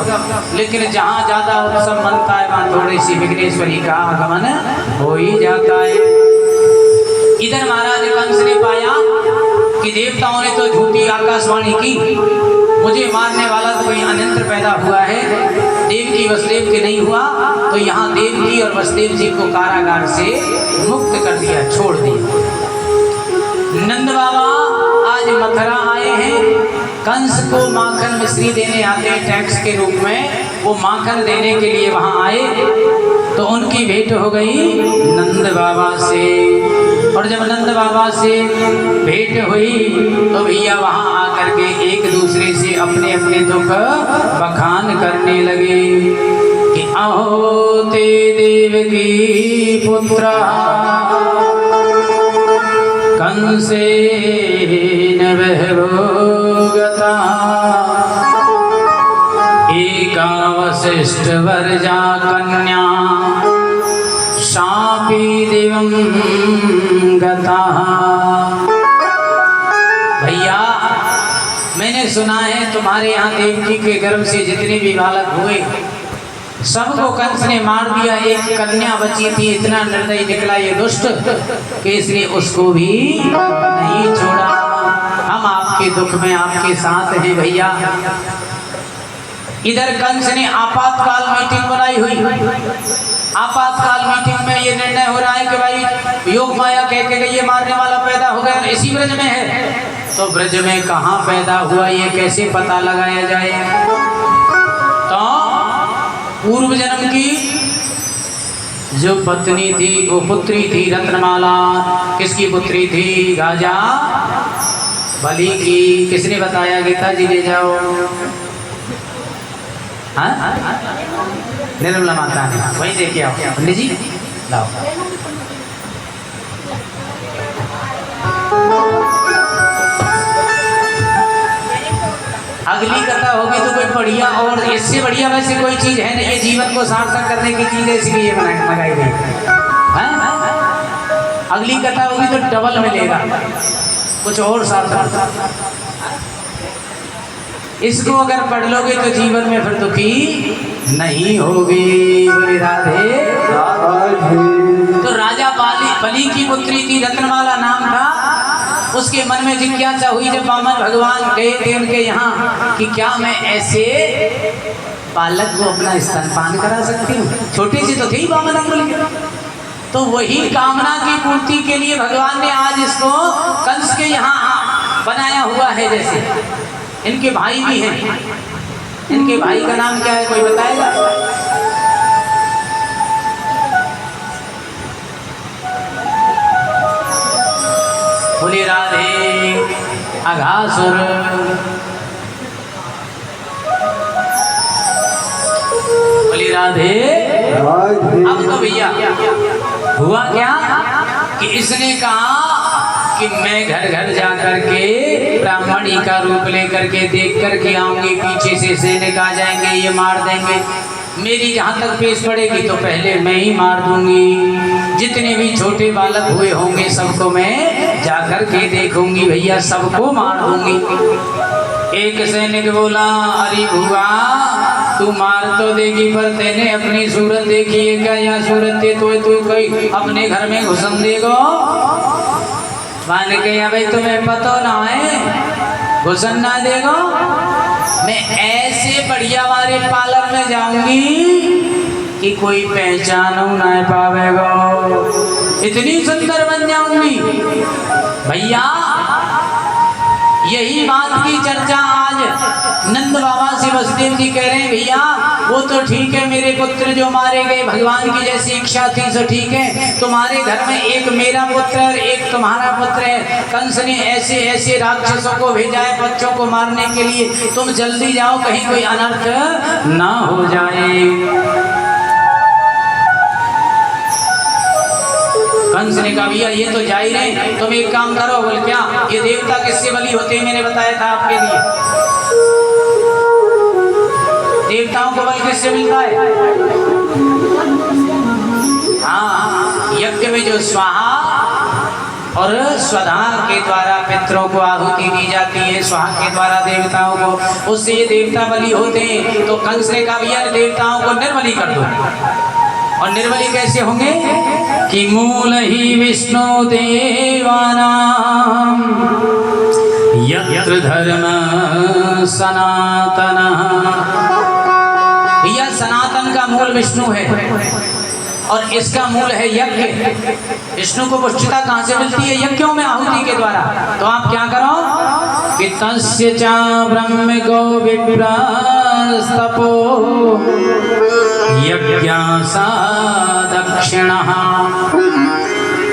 लेकिन जहाँ ज्यादा उत्सव मनता है वहाँ थोड़ी सी विघ्नेश्वरी का आगमन हो ही जाता है। इधर महाराज कंस ने पाया कि देवताओं ने तो झूठी आकाशवाणी की, मुझे मारने वाला तो कोई अनंतर पैदा हुआ है, देवकी वसुदेव के नहीं हुआ। तो यहाँ देवकी और वसुदेव जी को कारागार से मुक्त कर दिया, छोड़ दिया। नंद बाबा आज मथुरा आए हैं, कंस को माखन मिश्री देने आते हैं टैक्स के रूप में, वो माखन देने के लिए वहाँ आए। तो उनकी भेंट हो गई नंद बाबा से। और जब नंद बाबा से भेंट हुई तो भैया वहाँ आकर के एक दूसरे से अपने अपने दुख बखान करने लगे कि अहो ते देवकी पुत्रा कंसेन बहवोगता, एका वसिष्ठ वर्जा कन्या शापी दिवं गता। भैया मैंने सुना है तुम्हारे यहाँ देवकी के गर्भ से जितने भी बालक हुए सबको कंस ने मार दिया, एक कन्या बची थी, इतना निर्दयी निकला ये दुष्ट कि इसने उसको भी नहीं छोड़ा। हम आपके दुख में आपके साथ हैं भैया। इधर कंस ने आपातकाल मीटिंग बनाई हुई। आपातकाल मीटिंग में ये निर्णय हो रहा है कि भाई योग माया कह के ये मारने वाला पैदा हो गया, इसी ब्रज में है। तो ब्रज में कहाँ पैदा हुआ ये कैसे पता लगाया जाए? तो पूर्व जन्म की जो पत्नी थी वो पुत्री थी रत्नमाला। किसकी पुत्री थी? राजा बलि की। किसने बताया? गीता जी ले जाओ। हाँ निर्मला माता ने, वही देखे आओ। पंडित जी लाओ। अगली कथा होगी तो कोई बढ़िया, और इससे बढ़िया वैसे कोई चीज है नहीं, ये जीवन को सार्थक करने की चीज है, इसलिए मंगाई गई है। अगली कथा होगी तो डबल मिलेगा, कुछ और सार्थक। इसको अगर पढ़ लोगे तो जीवन में फिर दुखी नहीं होगे। बोले राधे। तो राजा बलि की पुत्री थी, रत्नमाला नाम था। उसके मन में जिज्ञासा हुई जब वामन भगवान गए थे उनके यहाँ कि क्या मैं ऐसे बालक को अपना स्तनपान करा सकती हूँ। छोटे से तो थे ही वामन अंगुल के। तो वही कामना की पूर्ति के लिए भगवान ने आज इसको कंस के यहाँ बनाया हुआ है। जैसे इनके भाई भी हैं, इनके भाई का नाम क्या है कोई बताएगा? बोले राधे। अघासुर। बोले राधे। अब तो भैया हुआ क्या कि इसने कहा कि मैं घर घर जा करके ब्राह्मणी का रूप लेकर के देख करके आऊंगी, पीछे से सैनिक आ जाएंगे, ये मार देंगे, मेरी जहाँ तक पेश पड़ेगी तो पहले मैं ही मार दूंगी। जितने भी छोटे बालक हुए होंगे सबको मैं जा करके देखूंगी, भैया सबको मार दूंगी। एक सैनिक बोला, अरे भुआ तू मार तो देगी पर तेने अपनी सूरत देखी है क्या? या सूरत थे तो तू कोई अपने घर में घुसन देगो? मान के भाई तुम्हें पता ना है, घुसन ना देगो। मैं ऐसे बढ़िया वाले पार्लर में जाऊंगी कि कोई पहचानो ना पावेगा, इतनी सुंदर बन जाऊंगी। भैया यही बात की चर्चा आज नंद बाबा से वसुदेव जी कह रहे हैं, भैया वो तो ठीक है, मेरे पुत्र जो मारे गए भगवान की जैसी इच्छा थी सो ठीक है, तुम्हारे घर में एक मेरा पुत्र है एक तुम्हारा पुत्र है। कंस ने ऐसे ऐसे राक्षसों को भेजा है बच्चों को मारने के लिए, तुम जल्दी जाओ कहीं कोई अनर्थ ना हो जाए। कंस ने कहा भैया ये तो जा ही रहे, तुम एक काम करो। बोले क्या? ये देवता किससे बलि होते हैं मैंने बताया था आपके लिए। देवताओं को बल किससे मिलता है? हाँ, यज्ञ में जो स्वाहा और स्वधा के द्वारा पितरों को आहुति दी जाती है, स्वाहा के द्वारा देवताओं को, उससे ये देवता बलि होते हैं। तो कंस ने कहा भैया देवताओं को निर्बली कर दो। और निर्बली कैसे होंगे कि मूल ही विष्णु देवानां यत्र धर्म सनातन। भैया सनातन का मूल विष्णु है और इसका मूल है यज्ञ। विष्णु को पुष्टता कहाँ से मिलती है? यज्ञों में आहुति के द्वारा। तो आप क्या करो कि तस्य च ब्रह्म गो विप्रास्तपो यज्ञासा दक्षिणः।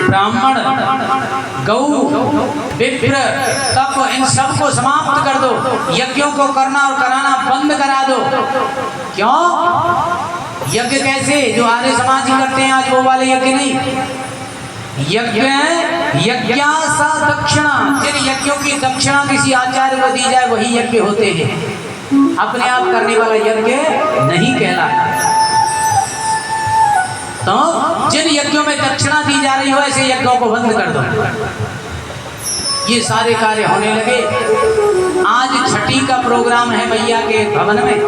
ब्राह्मण गौ विप्र तप इन सबको समाप्त कर दो, यज्ञों को करना और कराना बंद करा दो। क्यों? यज्ञ कैसे? जो आर्य समाज ही करते हैं आज वो वाले यज्ञ नहीं। यज्ञ यज्ञासा दक्षिणा, जिन यज्ञों की दक्षिणा किसी आचार्य को दी जाए वही यज्ञ होते हैं। अपने आप करने वाला यज्ञ नहीं कहलाता। तो जिन यज्ञों में दक्षिणा दी जा रही हो ऐसे यज्ञों को बंद कर दो। ये सारे कार्य होने लगे। आज छठी का प्रोग्राम है मैया के भवन में,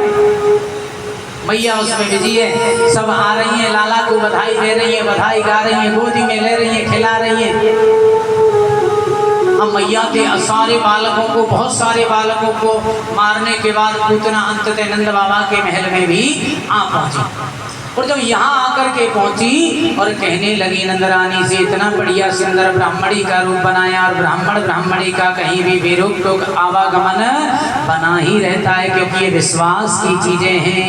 मैया उसमें बिजी है, सब आ रही हैं, लाला को बधाई दे रही है, बधाई गा रही है, गोदी में ले रही है, खिला रही है। हम मैया के सारे बालकों को, बहुत सारे बालकों को मारने के बाद पूतना अंततः नंद बाबा के महल में भी आ पहुंची। और जब यहाँ आकर के पहुंची और कहने लगी नंदरानी से, इतना बढ़िया सुंदर ब्राह्मणी का रूप बनाया और ब्राह्मण ब्राह्मणी का कहीं भी बेरोक टोक आवागमन बना ही रहता है, क्योंकि ये विश्वास की चीजें हैं।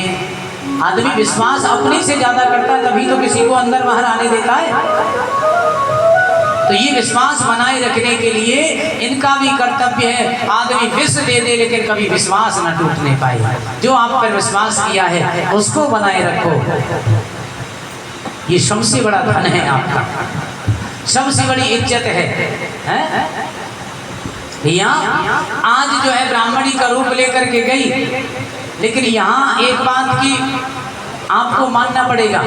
आदमी विश्वास अपने से ज्यादा करता है तभी तो किसी को अंदर बाहर आने देता है। तो ये विश्वास बनाए रखने के लिए इनका भी कर्तव्य है। आदमी विष दे दे लेकिन कभी विश्वास न टूटने पाए। जो आप पर विश्वास किया है उसको बनाए रखो। ये सबसे बड़ा धन है आपका, सबसे बड़ी इज्जत है? भैया आज जो है ब्राह्मणी का रूप लेकर के गई, लेकिन यहाँ एक बात की आपको मानना पड़ेगा,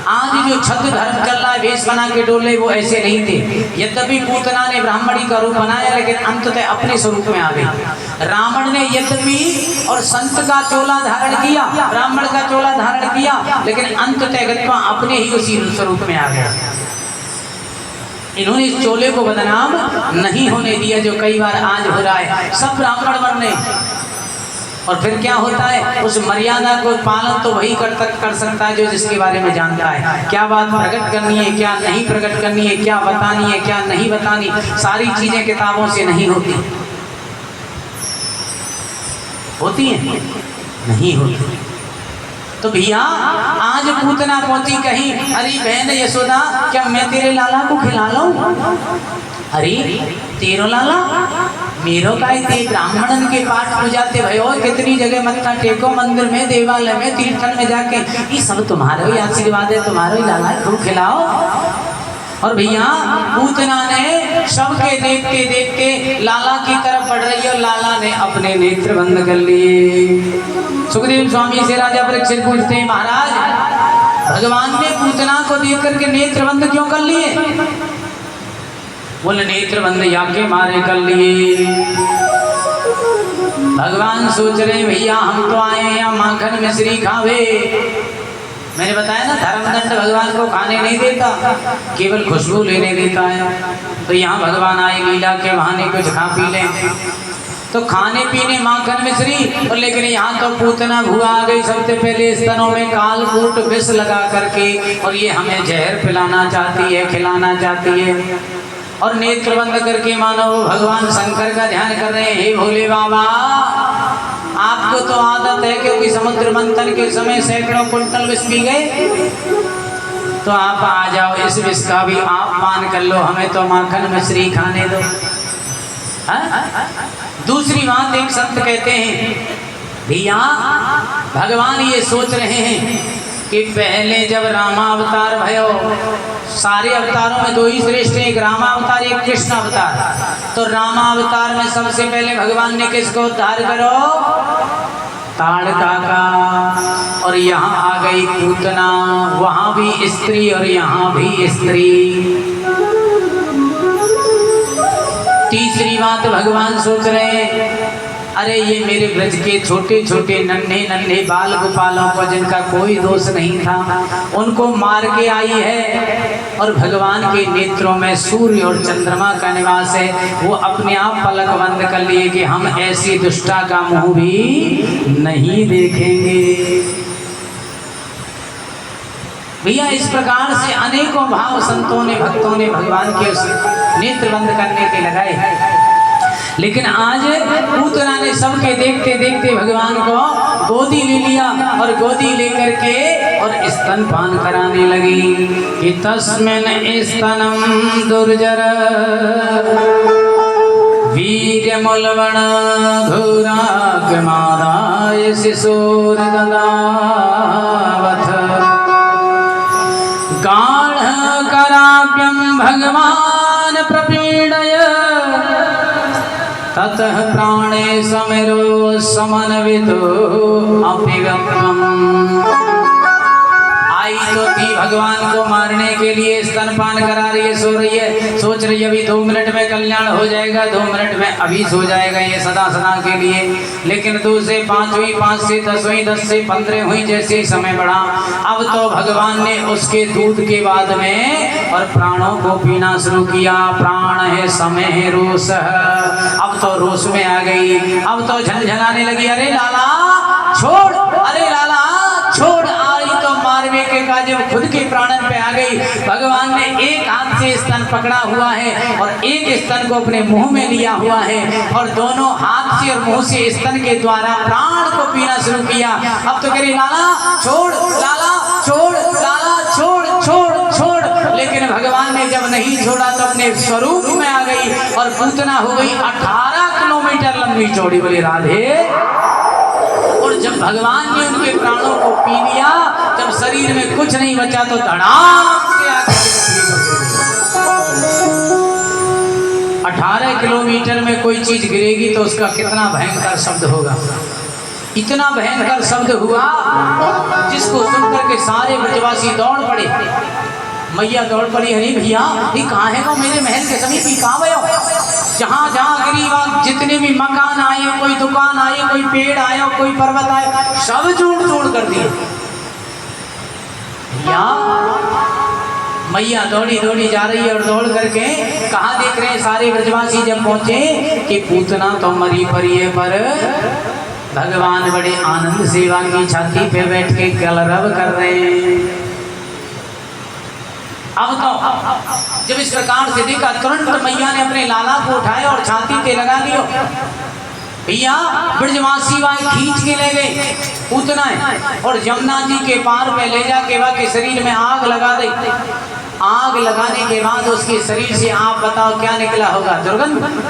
आज जो छद्म धर्म चल रहा है, वेश बना के डोले, वो ऐसे नहीं थे। यद्यपि पूतना ने ब्राह्मणी का रूप बनाया, लेकिन अंततः अपने स्वरूप में आ गई। रावण ने यद्यपि और संत का चोला धारण किया, ब्राह्मण का चोला धारण किया, लेकिन अंततः गत्वा अपने ही उसी स्वरूप में आ गया। इन्होंने इस चोले को बदनाम नहीं होने दिया, जो कई बार आज हो रहा है। सब ब्राह्मण बनने, और फिर क्या होता है, उस मर्यादा को पालन तो वही कर सकता है जो जिसके बारे में जानता है। क्या बात प्रकट करनी है, क्या नहीं प्रकट करनी है, क्या बतानी है, क्या नहीं बतानी, सारी चीजें किताबों से नहीं होती हैं, नहीं होती। तो भैया आज पूतना पहुंची कहीं, अरे बहन यशोदा, क्या मैं तेरे लाला को खिला लूं? अरे तेरो लाला मेरो काय ते ब्राह्मणन के पाठ पूजाते भयो, कितनी जगह मत्था टेको, मंदिर में, देवालय में, तीर्थन में जाके, ये सब तुम्हारा ही आशीर्वाद है, तुम्हारा ही लाला है, खूब खिलाओ। और भैया पूतना ने सबके देखते देखते लाला की तरफ बढ़ रही है, और लाला ने अपने नेत्र बंद कर लिए। सुखदेव स्वामी से राजा परीक्षित पूछते हैं, महाराज भगवान ने पूतना को देख करके नेत्र बंद क्यों कर लिए? बोले नेत्र बंद याके मारे कर लिए। भगवान सोच रहे, भैया हम तो आए हैं यहाँ माखन मिश्री खावे। मैंने बताया ना, धर्मदंड भगवान को खाने नहीं देता, केवल खुशबू लेने देता है। तो यहाँ भगवान आए लीला के बहाने कुछ खा पी लें, तो खाने पीने माखन मिश्री। और लेकिन यहाँ तो पूतना भुआ आ गई, सबसे पहले स्तनों में कालकूट विष लगा करके, और ये हमें जहर पिलाना चाहती है, खिलाना चाहती है। और नेत्र बंद करके मानो भगवान शंकर का ध्यान कर रहे हैं, हे भोले बाबा, आपको तो आदत है, क्योंकि समुद्र मंथन के समय सैकड़ों कुंटल विष पी गए, तो आप आ जाओ, इस विष का भी आप पान कर लो, हमें तो माखन मिश्री खाने दो। दूसरी बात, एक संत कहते हैं, भैया भगवान ये सोच रहे हैं कि पहले जब रामावतार भयो, सारे अवतारों में दो ही श्रेष्ठ हैं, एक रामावतार, एक कृष्ण अवतार। तो रामावतार में सबसे पहले भगवान ने किसको उद्धार करो? ताड़का का। और यहाँ आ गई पूतना, वहां भी स्त्री और यहाँ भी स्त्री। तीसरी बात भगवान सोच रहे हैं, अरे ये मेरे ब्रज के छोटे छोटे नन्हे नन्हे बाल गोपालों को, जिनका कोई दोष नहीं था, उनको मार के आई है, और भगवान के नेत्रों में सूर्य और चंद्रमा का निवास है, वो अपने आप पलक बंद कर लिए कि हम ऐसी दुष्टा का मुंह भी नहीं देखेंगे। भैया इस प्रकार से अनेकों भाव संतों ने, भक्तों ने भगवान के नेत्र बंद करने के लगाए। लेकिन आज पूतना ने सबके देखते देखते भगवान को गोदी ले लिया, और गोदी लेकर के और स्तनपान कराने लगी कि तस्मिन् स्तनम दुर्जर वीर्यमुल्बण घोराग्मादाय शिशोर ददावथ गाढ़ कराभ्यं भगवान प्रपीडय ततः प्राणे समेरो समन्वितो अभिगम्यम्। आई तो थी भगवान को मारने के लिए, स्तनपान करा रही है, सो रही है, सोच रही है अभी 2 मिनट में कल्याण हो जाएगा, 2 मिनट में अभी सो जाएगा ये सदा सदा के लिए। लेकिन 2 से 5 हुई, 5 से 10 हुई, 10 से 15 हुई, जैसे ही समय बढ़ा, अब तो भगवान ने उसके दूध के बाद में और प्राणों को पीना शुरू किया। प्राण है, समय है, रोष है, अब तो रोष में आ गई, अब तो झंझनाने लगी, अरे लाला छोड़, अरे लाला छोड़। आई तो मारवे के का जब खुद के प्राणन पे आ गई, भगवान ने एक हाथ से स्तन पकड़ा हुआ है और एक स्तन को अपने मुंह में लिया हुआ है, और दोनों हाथ से और मुंह से स्तन के द्वारा प्राण को पीना शुरू किया। अब तो कह रही लाला छोड़, लाला छोड़, लाला छोड़, छोड़, छोड़। लेकिन भगवान ने जब नहीं छोड़ा तो अपने स्वरूप में आ गई, और पूतना हो गई 18 किलोमीटर लंबी चौड़ी। बोली राधे। और जब भगवान ने उनके प्राणों को पी लिया, जब शरीर में कुछ नहीं बचा, तो धड़ाम से 18 किलोमीटर में कोई चीज गिरेगी तो उसका कितना भयंकर शब्द होगा। इतना भयंकर शब्द हुआ जिसको सुनकर के सारे ब्रजवासी दौड़ पड़े। मैया दौड़ पड़ी, अरे भैया ये कहाँ है वो मेरे महल के समीप ही कहाँ गए हो? जहाँ जहाँ गिरी वहाँ जितने भी मकान आए, कोई दुकान आई, कोई पेड़ आया, कोई पर्वत आया, सब चूड़ चूड़ कर दिए। भैया मैया दौड़ी दौड़ी जा रही है और दौड़ करके कहाँ देख रहे हैं सारे ब्रजवासी जब पहुंचे कि पूतना तो मरी पड़ी है, पर भगवान बड़े आनंद सेवा की छाती पे बैठ के कलरव कर रहे हैं। अब तो जब इस प्रकार से देखा तुरंत मैया ने अपने लाला को उठाया और छाती पे लगा लियो। भैया ब्रजवासी वहां खींच के ले गए पूतना है और यमुना जी के पार पे ले जाके वह के शरीर में आग लगा दी। आग लगाने के बाद उसके शरीर से आप बताओ क्या निकला होगा? दुर्गंध।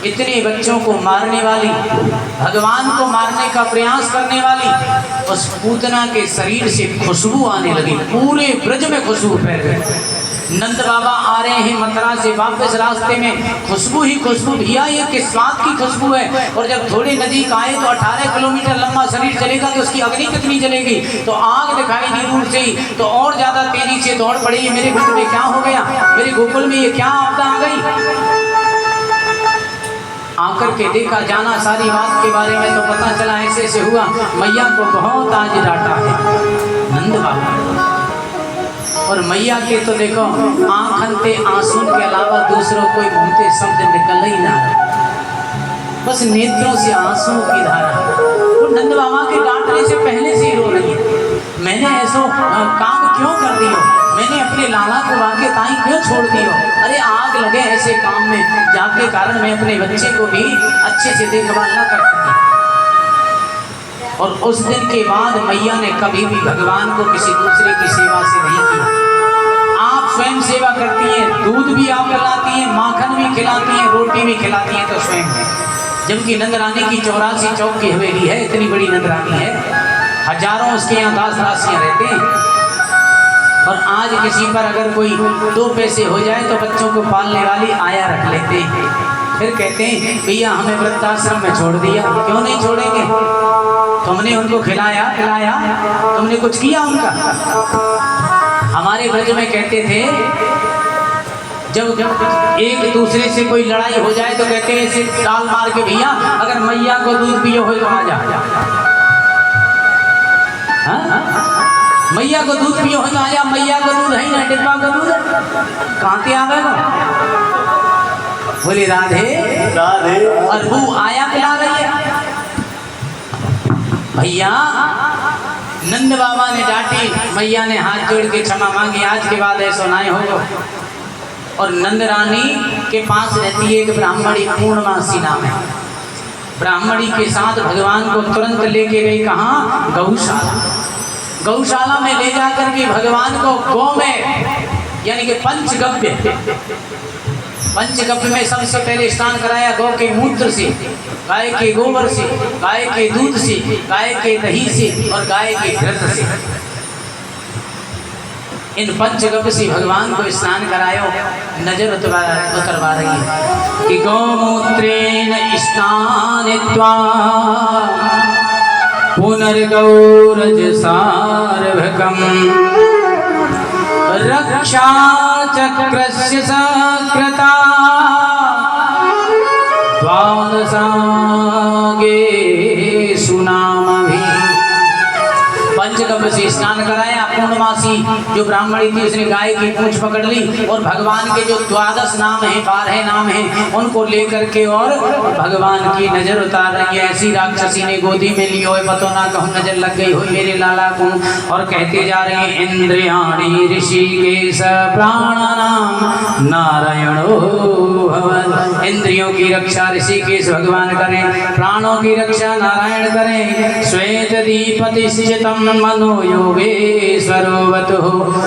इतने बच्चों को मारने वाली, भगवान को मारने का प्रयास करने वाली उस पूतना के शरीर से खुशबू आने लगी। पूरे ब्रज में खुशबू फैल गई। नंद बाबा आ रहे हैं मथुरा से वापस, रास्ते में खुशबू ही खुशबू। भैया ये किस बात की खुशबू है? और जब थोड़े नजदीक आए तो 18 किलोमीटर लंबा शरीर चलेगा तो उसकी अग्नि कितनी जलेगी? तो आग दिखाई दी दूर से ही, तो और ज्यादा तेजी से दौड़ पड़ी। मेरे घर में क्या हो गया? मेरे गोकुल में ये क्या आपदा आ गई? आकर के देखा, जाना सारी बात के बारे में तो पता चला ऐसे ऐसे हुआ। मैया को बहुत आज डांटा है नंद बाबा। और मैया के तो देखो आंखनते आंसू के अलावा दूसरों कोई मुंह से शब्द निकल ही ना रहा, बस नेत्रों से आंसू की धारा। वो नंद बाबा के डांटने से पहले से ही रो रही है। मैंने ऐसा काम क्यों कर दियो? मैंने अपने लाला को वाके ताई क्यों छोड़ दियो? अरे आग लगे ऐसे काम में जाके कारण मैं अपने बच्चे को भी अच्छे से देखभाल न कर सकी। और उस दिन के बाद मैया ने कभी भी भगवान को किसी दूसरे की सेवा से नहीं किया। आप स्वयं सेवा करती हैं, दूध भी आप पिलाती हैं, माखन भी खिलाती हैं, रोटी भी खिलाती हैं तो स्वयं है। जबकि नंद रानी की 84 चौक की हवेली है, इतनी बड़ी नंद रानी है, हजारों उसके यहाँ दास दासियाँ रहते हैं। और आज किसी पर अगर कोई 2 पैसे हो जाए तो बच्चों को पालने वाली आया रख लेते हैं। फिर कहते हैं भैया हमें वृद्धाश्रम में छोड़ दिया। क्यों नहीं छोड़ेंगे? तुमने उनको खिलाया पिलाया, तुमने कुछ किया उनका? हमारे ब्रज में कहते थे जब एक दूसरे से कोई लड़ाई हो जाए तो कहते हैं इसे डाल मार के भैया अगर मैया को दूध पियो हो तो आ जा। मैया को दूध पियो हो तो आ जा। मैया को दूध है ना, डिब्बा को दूध कहाँ से आवेगा? बोले राधे राधे। और वो आया पिला रही है। भैया नंद बाबा ने डांटी, मैया ने हाथ जोड़ के क्षमा मांगी, आज के बाद ऐसा ना होगा। और नंद रानी के पास रहती है एक ब्राह्मणी, पूर्णमासी नाम है। ब्राह्मणी के साथ भगवान को तुरंत लेके गई कहाँ? गौशाला। गौशाला में ले जाकर के भगवान को गौ में यानी कि पंचगव्य में सबसे पहले स्नान कराया। गौ के मूत्र से, गाय के गोबर से, गाय के दूध से, गाय के दही से और गाय के घृत से, इन पंचगव्य से भगवान को स्नान करायो। नजर उतरवा रही है कि गौमूत्रेण स्नानित्वा पुनर्गौरज सार्वकम् रक्षा चक्रस्य सकृता द्वादशांगे सुनामभि। पंचगव्य से स्नान कराया। पूर्णमासी जो ब्राह्मणी थी उसने गाय की पूंछ पकड़ ली और भगवान के जो 12 नाम हैं, 12 नाम हैं, उनको लेकर के और भगवान की नजर उतार रही है। ऐसी राक्षसी ने गोदी में ली हो पतो ना कहूँ नजर लग गई हो मेरे लाला को। और कहते जा रहे हैं इंद्रियाणि ऋषिकेश प्राणानाम नारायणो भवन। इंद्रियों की रक्षा ऋषिकेश भगवान करें, प्राणों की रक्षा नारायण करें। श्वेत दीपतिश्चितम मनो योगेश्वरोवतु।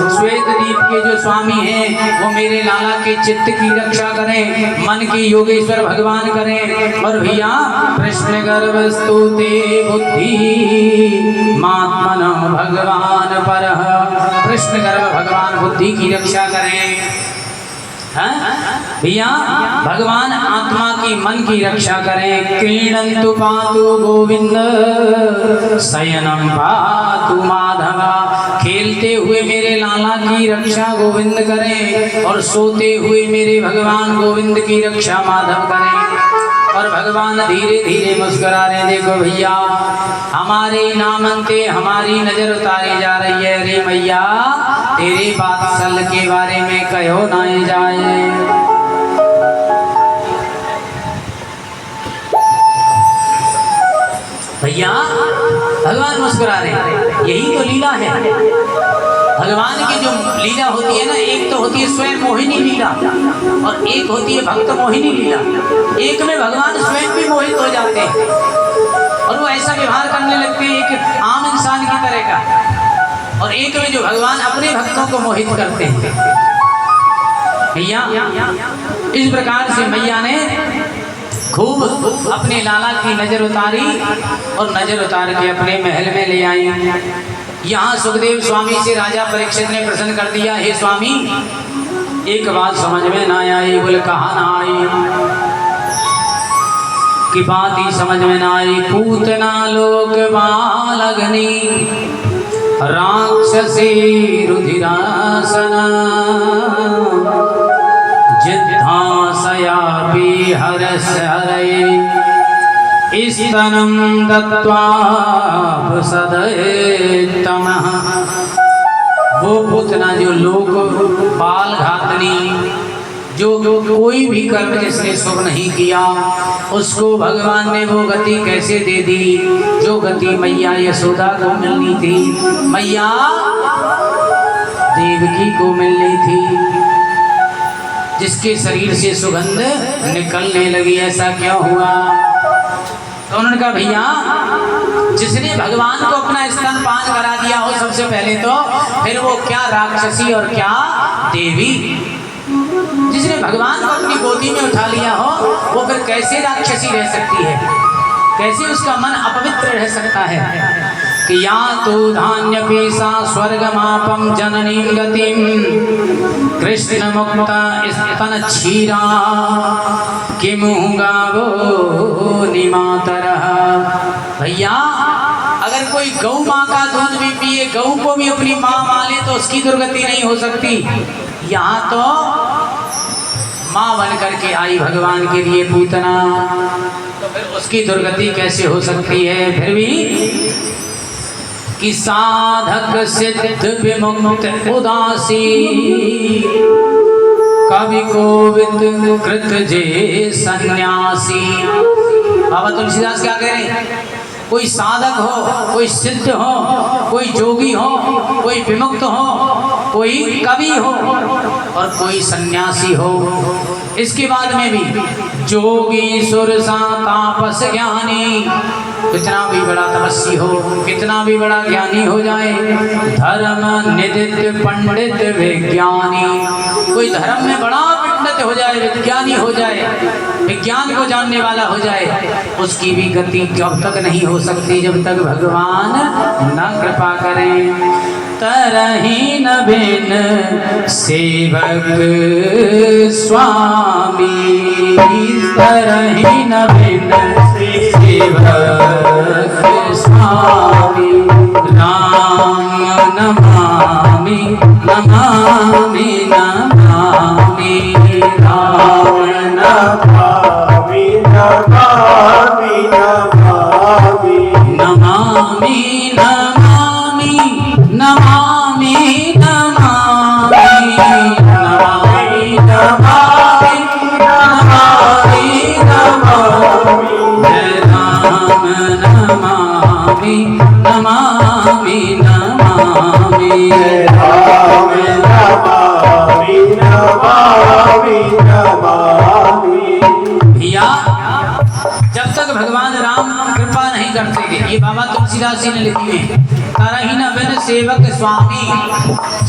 श्वेत दीप के जो स्वामी हैं वो मेरे लाला के चित्त की रक्षा करें, मन की योगेश्वर भगवान करें। और भैया कृष्ण गर्भस्तुते बुद्धि मात्मन भगवान परः। कृष्ण गर्भ भगवान बुद्धि की रक्षा करें। हाँ? भैया भगवान आत्मा की मन की रक्षा करें। क्रीडन्तु पातु गोविंद शयनम पातु माधवा, खेलते हुए मेरे लाला की रक्षा गोविंद करें और सोते हुए मेरे भगवान गोविंद की रक्षा माधव करें। और भगवान धीरे धीरे मुस्कुरा रहे। देखो भैया हमारे नामंते हमारी नजर उतारी जा रही है। अरे भैया तेरे बात्सल के बारे में कहो ना जाए। भैया भगवान मुस्कुरा रहे। यही तो लीला है भगवान की। जो लीला होती है ना, एक तो होती है स्वयं मोहिनी लीला और एक होती है भक्त मोहिनी लीला। एक में भगवान स्वयं भी मोहित हो जाते हैं और वो ऐसा व्यवहार करने लगते हैं एक आम इंसान की तरह का, और एक में जो भगवान अपने भक्तों को मोहित करते हैं। भैया इस प्रकार से मैया ने खूब अपने लाला की नजर उतारी और नजर उतार के अपने महल में ले आई। यहाँ सुखदेव स्वामी से राजा परीक्षित ने प्रश्न कर दिया, हे स्वामी एक बात समझ में ना आई। बोले कहाँ ना आई? कि बात ही समझ में ना आई। पूतना लोक बालग्नि राक्षसी रुधिरासना जिद्धासयापि हरस हरे स्तनं दत्त्वा सदयेत्तमः। वो पूतना जो लोक बाल घातनी, जो कोई भी कर्म जिसने शुभ नहीं किया उसको भगवान ने वो गति कैसे दे दी जो गति मैया यशोदा को मिलनी थी, मैया देवकी को मिलनी थी, जिसके शरीर से सुगंध निकलने लगी। ऐसा क्यों हुआ? तो उन्होंने कहा भैया जिसने भगवान को अपना स्तनपान करा दिया हो सबसे पहले तो, फिर वो क्या राक्षसी और क्या देवी। जिसने भगवान को अपनी गोदी में उठा लिया हो वो फिर कैसे राक्षसी रह सकती है? कैसे उसका मन अपवित्र रह सकता है? कि या तो धान्य पीसा स्वर्गमापम जननीं गतिम कृष्ण मुक्ता स्तन क्षीरा किमुंगा वो निमातरः। भैया अगर कोई गौ माँ का दूध भी पिए, गौ को भी अपनी माँ माने तो उसकी दुर्गति नहीं हो सकती। यहाँ तो माँ बन करके आई भगवान के लिए पूतना, तो फिर उसकी दुर्गति कैसे हो सकती है? फिर भी कि साधक सिद्ध विमुक्त उदासी कवि कोविद कृत जे सन्यासी। बाबा तुलसीदास क्या कह रहे हैं? कोई साधक हो, कोई सिद्ध हो, कोई जोगी हो, कोई विमुक्त हो, कोई कवि हो और कोई सन्यासी हो। इसके बाद में भी जोगी सुरसा तापस ज्ञानी, कितना भी बड़ा तपस्वी हो, कितना भी बड़ा ज्ञानी हो जाए, धर्म निदित पंडित विज्ञानी, कोई धर्म में बड़ा पंडित हो जाए, विज्ञानी हो जाए, विज्ञान को जानने वाला हो जाए, उसकी भी गति जब तक नहीं हो सकती जब तक भगवान न कृपा करें। तरही न बिन सेवक स्वामी, तरही न बिन सेवक स्वामी, राम नमामि नमामि नमामि, राम नमामि नमामि नमामि, नमामि नमामि नमामि नमामि, नमामि नमामि नमामि नमामि, जय राम नमामि नमामि नमामि, जय राम नमामि नमामि नमामि। भैया जब तक भगवान राम कृपा नहीं करते, ये बाबा तुलसीदास जी ने लिखी है, तरही न बिन सेवक स्वामी।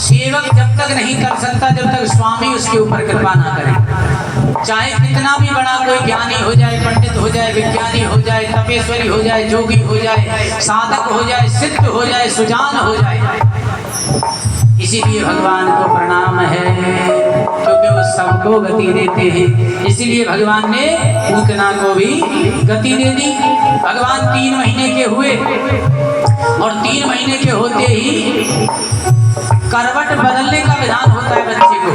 सेवक जब तक नहीं कर सकता जब तक स्वामी उसके ऊपर कृपा ना करे। चाहे कितना भी बड़ा कोई ज्ञानी हो जाए, पंडित हो जाए, विज्ञानी हो जाए, तपेश्वरी हो जाए, जोगी हो जाए, साधक हो जाए, सिद्ध हो जाए, सुजान हो जाए, इसीलिए भगवान को प्रणाम है। क्योंकि वो सबको गति देते हैं। इसीलिए भगवान ने पूतना को भी गति दे दी। भगवान 3 महीने के हुए और 3 महीने के होते ही करवट बदलने का विधान होता है बच्चे को,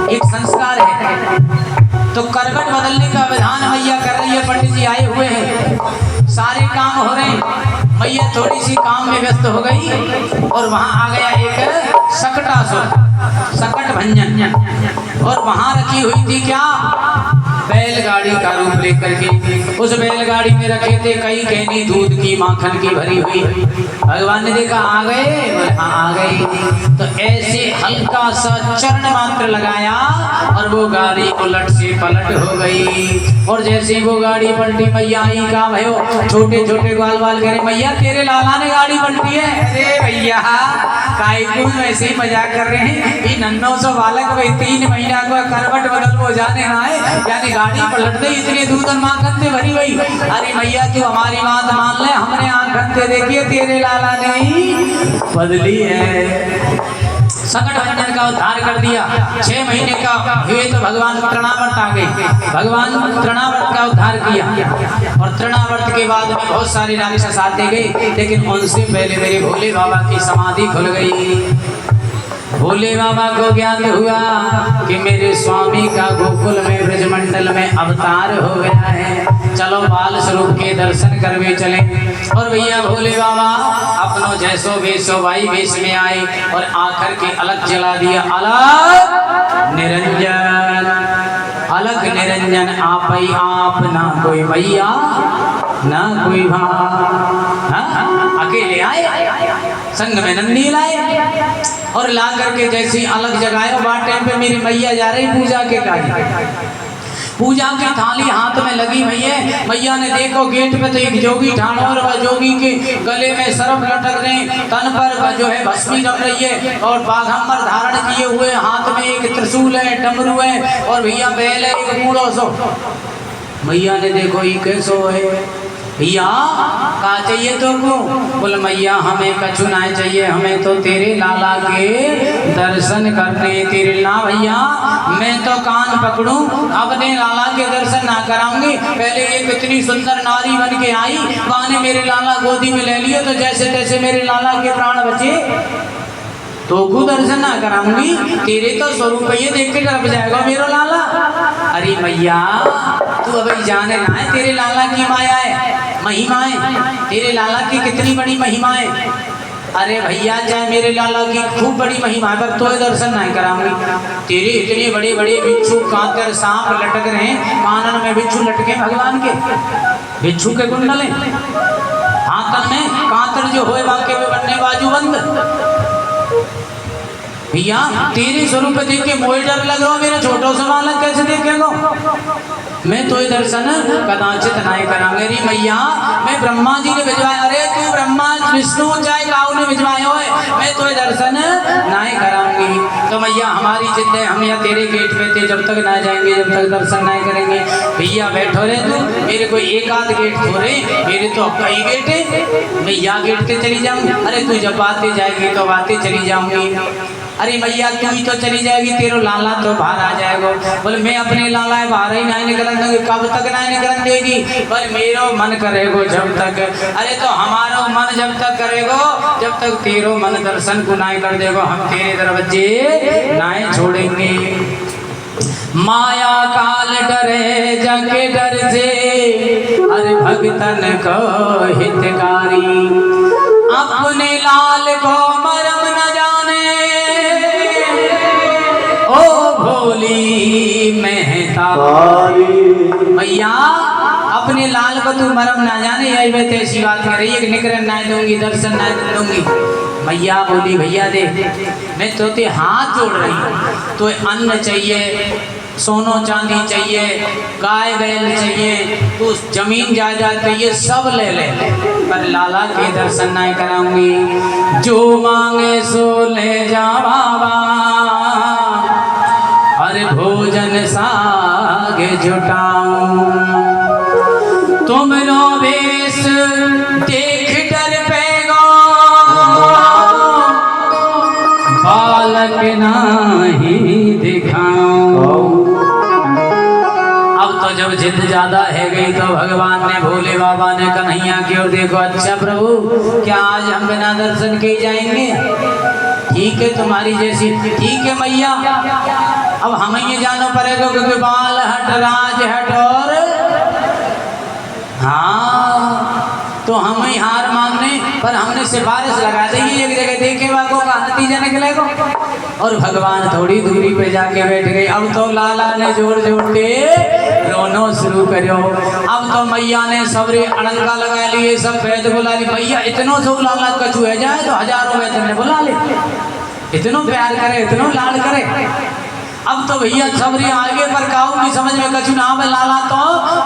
एक संस्कार है। तो करवट बदलने का विधान मैया कर रही है। पंडित जी आए हुए हैं, सारे काम हो रहे हैं। मैया थोड़ी सी काम में व्यस्त हो गई और वहां आ गया एक सकटासुर, सकट भंजन, और वहां रखी हुई थी क्या, बैलगाड़ी का रूप लेकर के। उस बैलगाड़ी में रखे थे कई कहनी दूध की, माखन की भरी हुई। भगवान ने देखा आ गए, हाँ आ गए। तो ऐसे हल्का सा चरण मात्र लगाया और वो गाड़ी उलट से पलट हो गई। और जैसे वो गाड़ी पलटी, मैया आई का भयो, छोटे छोटे ग्वाल बाल करे, मैया तेरे लाला ने गाड़ी पलटी है। अरे भैया कायकून वैसे ही मजाक कर रहे हैं, ये नन्नो सो बालक भाई 3 महीना को करवट बदल वो जाने ना है, यानी गाड़ी पलट गई, इतने दूध और माखन से भरी हुई। अरे मैया तू हमारी बात मान ले, हमने आंखन से देखिए तेरे लाला ने ही बदली है। सकट भंजन का उद्धार कर दिया। 6 महीने का हुए तो भगवान तृणावर्त आ गए। भगवान तृणावर्त का उद्धार किया और तृणावर्त के बाद में बहुत सारे राक्षस आते गए, लेकिन उनसे पहले मेरे भोले बाबा की समाधि खुल गई। भोले बाबा को ज्ञान हुआ कि मेरे स्वामी का गोकुल में ब्रजमंडल में अवतार हो गया है, चलो बाल स्वरूप के दर्शन करवे चले। और भैया भोले बाबा अपनो जैसो वेशो भाई वेश में आए और आकर के अलग जला दिया। अलग निरंजन, अलग निरंजन आप ही आप, ना कोई भैया ना कोई भाई। अकेले आए, संग में नंदी लाए और ला करके जैसी अलग जगाए। वहाँ टाइम पे मेरी मैया जा रही पूजा के कार्य, पूजा की थाली हाथ में लगी। मैया ने देखो गेट पे तो एक जोगी ठाणो और वह जोगी के गले में सर्प लटक रहे, तन पर जो है भस्मी जम रही है और बाघंबर धारण किए हुए, हाथ में एक त्रिशूल है, डमरू है और भैया बैल है एक बूढ़ो सो। मैया ने देखो ये कैसो है, भैया का चाहिए तो को? बोल मैया हमें कछु ना चाहिए, हमें तो तेरे लाला के दर्शन करने। तेरे ना भैया मैं तो कान पकड़ूं, अपने लाला के दर्शन ना कराऊंगी। पहले ये कितनी सुंदर नारी बन के आई, वहां ने मेरे लाला गोदी में ले लिए, तो जैसे तैसे मेरे लाला के प्राण बचे, तो को दर्शन ना कराऊंगी। तेरे तो स्वरूप ये देख के डर जाएगा मेरा लाला। अरे मैया तू अभी जाने ना है, तेरे लाला की माया है, महिमा है, तेरे लाला की कितनी बड़ी महिमा है। अरे भैया चाहे मेरे लाला की खूब बड़ी महिमा है, पर तो दर्शन नहीं कराऊंगी। तेरे इतने बड़े बड़े बिच्छू कांकर सांप लटक रहे हैं, कानन में बिच्छू लटके भगवान के, बिच्छू के कुंडल है, हाथन में कांतर जो होए वाके में बनने बाजू बंद। भैया तेरे स्वरूप देख के मोए डर लग रहा, मेरा छोटो सा बालक कैसे देखेगा? मैं तो ये दर्शन कदाचित नहीं करांगे। अरे मैया मैं ब्रह्मा जी ने भिजवाया। अरे तू ब्रह्मा विष्णु चाहे काऊ ने भिजवाया हो, मैं तो ये दर्शन नहीं कराऊंगी। तो मैया हमारी जिद है, हम यहाँ तेरे गेट पे थे, जब तक ना जाएंगे जब तक दर्शन नहीं करेंगे। भैया बैठो रे तू, मेरे को एक आध गेट थोड़े, मेरे तो कई गेट है, मैं यहाँ गेट पे चली जाऊँ। अरे तू जब आते जाएगी तो आते चली जाऊंगी। अरे मैया तू ही तो चली जाएगी, तेरो लाला तो बाहर आ जाएगा। बोले मैं अपने लाला है बाहर ही नहीं निकलन दूंगी। कब तक नहीं निकलन देगी? बोले मेरो मन करेगो जब तक। अरे तो हमारो मन जब तक करेगो, जब तक तेरो मन दर्शन को नहीं कर देगो, हम तेरे दरवाजे नहीं छोड़ेंगे। माया काल डरे जग डर से, अरे भगतन को हितकारी, अपने लाल को मरम न जाने, ओ भोली मेहता मैया अपने लाल को तू मरम ना जाने। यही बात ऐसी बात कर रही है कि निकरण ना दूंगी, दर्शन ना दूंगी। मैया बोली भैया दे, मैं तो ते हाथ जोड़ रही हूँ, तो अन्न चाहिए, सोनो चांदी चाहिए, गाय बैल चाहिए, तो जमीन जायदाद चाहिए, सब ले ले, पर लाला के दर्शन नहीं कराऊंगी। जो मांगे सो ले जा बाबा, हर भोजन साग जुटाऊं। तुम रो वेश देख डर पेगो, बालक नाही दिखाऊं। जिद ज्यादा है गई तो भगवान ने भोले बाबा ने कन्हैया की ओर देखो, अच्छा प्रभु क्या आज हम बिना दर्शन के ही जाएंगे? ठीक है तुम्हारी जैसी, ठीक है मैया, अब हमें ये जाना पड़ेगा क्योंकि बाल हट राज हट और हाँ तो हम ही हार मानने पर हमने सिफारिश लगा दी एक जगह देखे वालों का नतीजा निकलेगा। और भगवान थोड़ी दूरी पे जाके बैठ गए। अब तो लाला ने जोर जोर के रोनो शुरू करो। अब तो मैया ने सबरे अड़ंगा लगा लिए, सब वैद्य बुला ली। मैया इतनों से लाला कछू है जाए तो हजारों वैद्य ने बुला ले, इतनों प्यार करे इतनों लाड करे। अब तो भैया सबरी आगे पर काऊ की समझ में कछु ना में लाला तो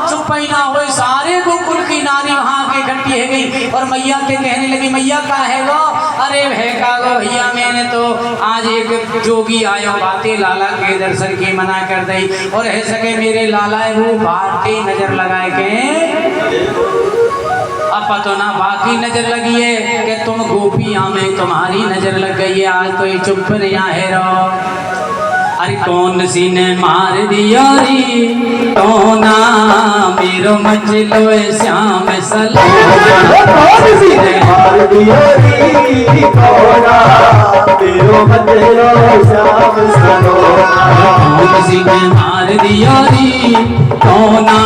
चुप ही ना हो। सारे गोकुल की नारी वहाँ के इकट्ठी है गई और मैया के कहने लगी, मैया का है वो? अरे है का गो भैया, मैंने तो आज एक जोगी आयो बातें लाला के दर्शन की मना कर दी और है सके मेरे लाला वो बात की नजर लगाए के अब तो ना बाकी नजर लगी है कि तुम गोपियां में तुम्हारी नजर लग गई है। आज तो ये चुप नहीं है रो। अरे कौन सी ने मार दिया री टोना मेरो मचलो श्याम सलोना। कौन सी ने मार दिया री टोना मेरो मचलो श्याम सलोना। कौन सी ने मार दिया री टोना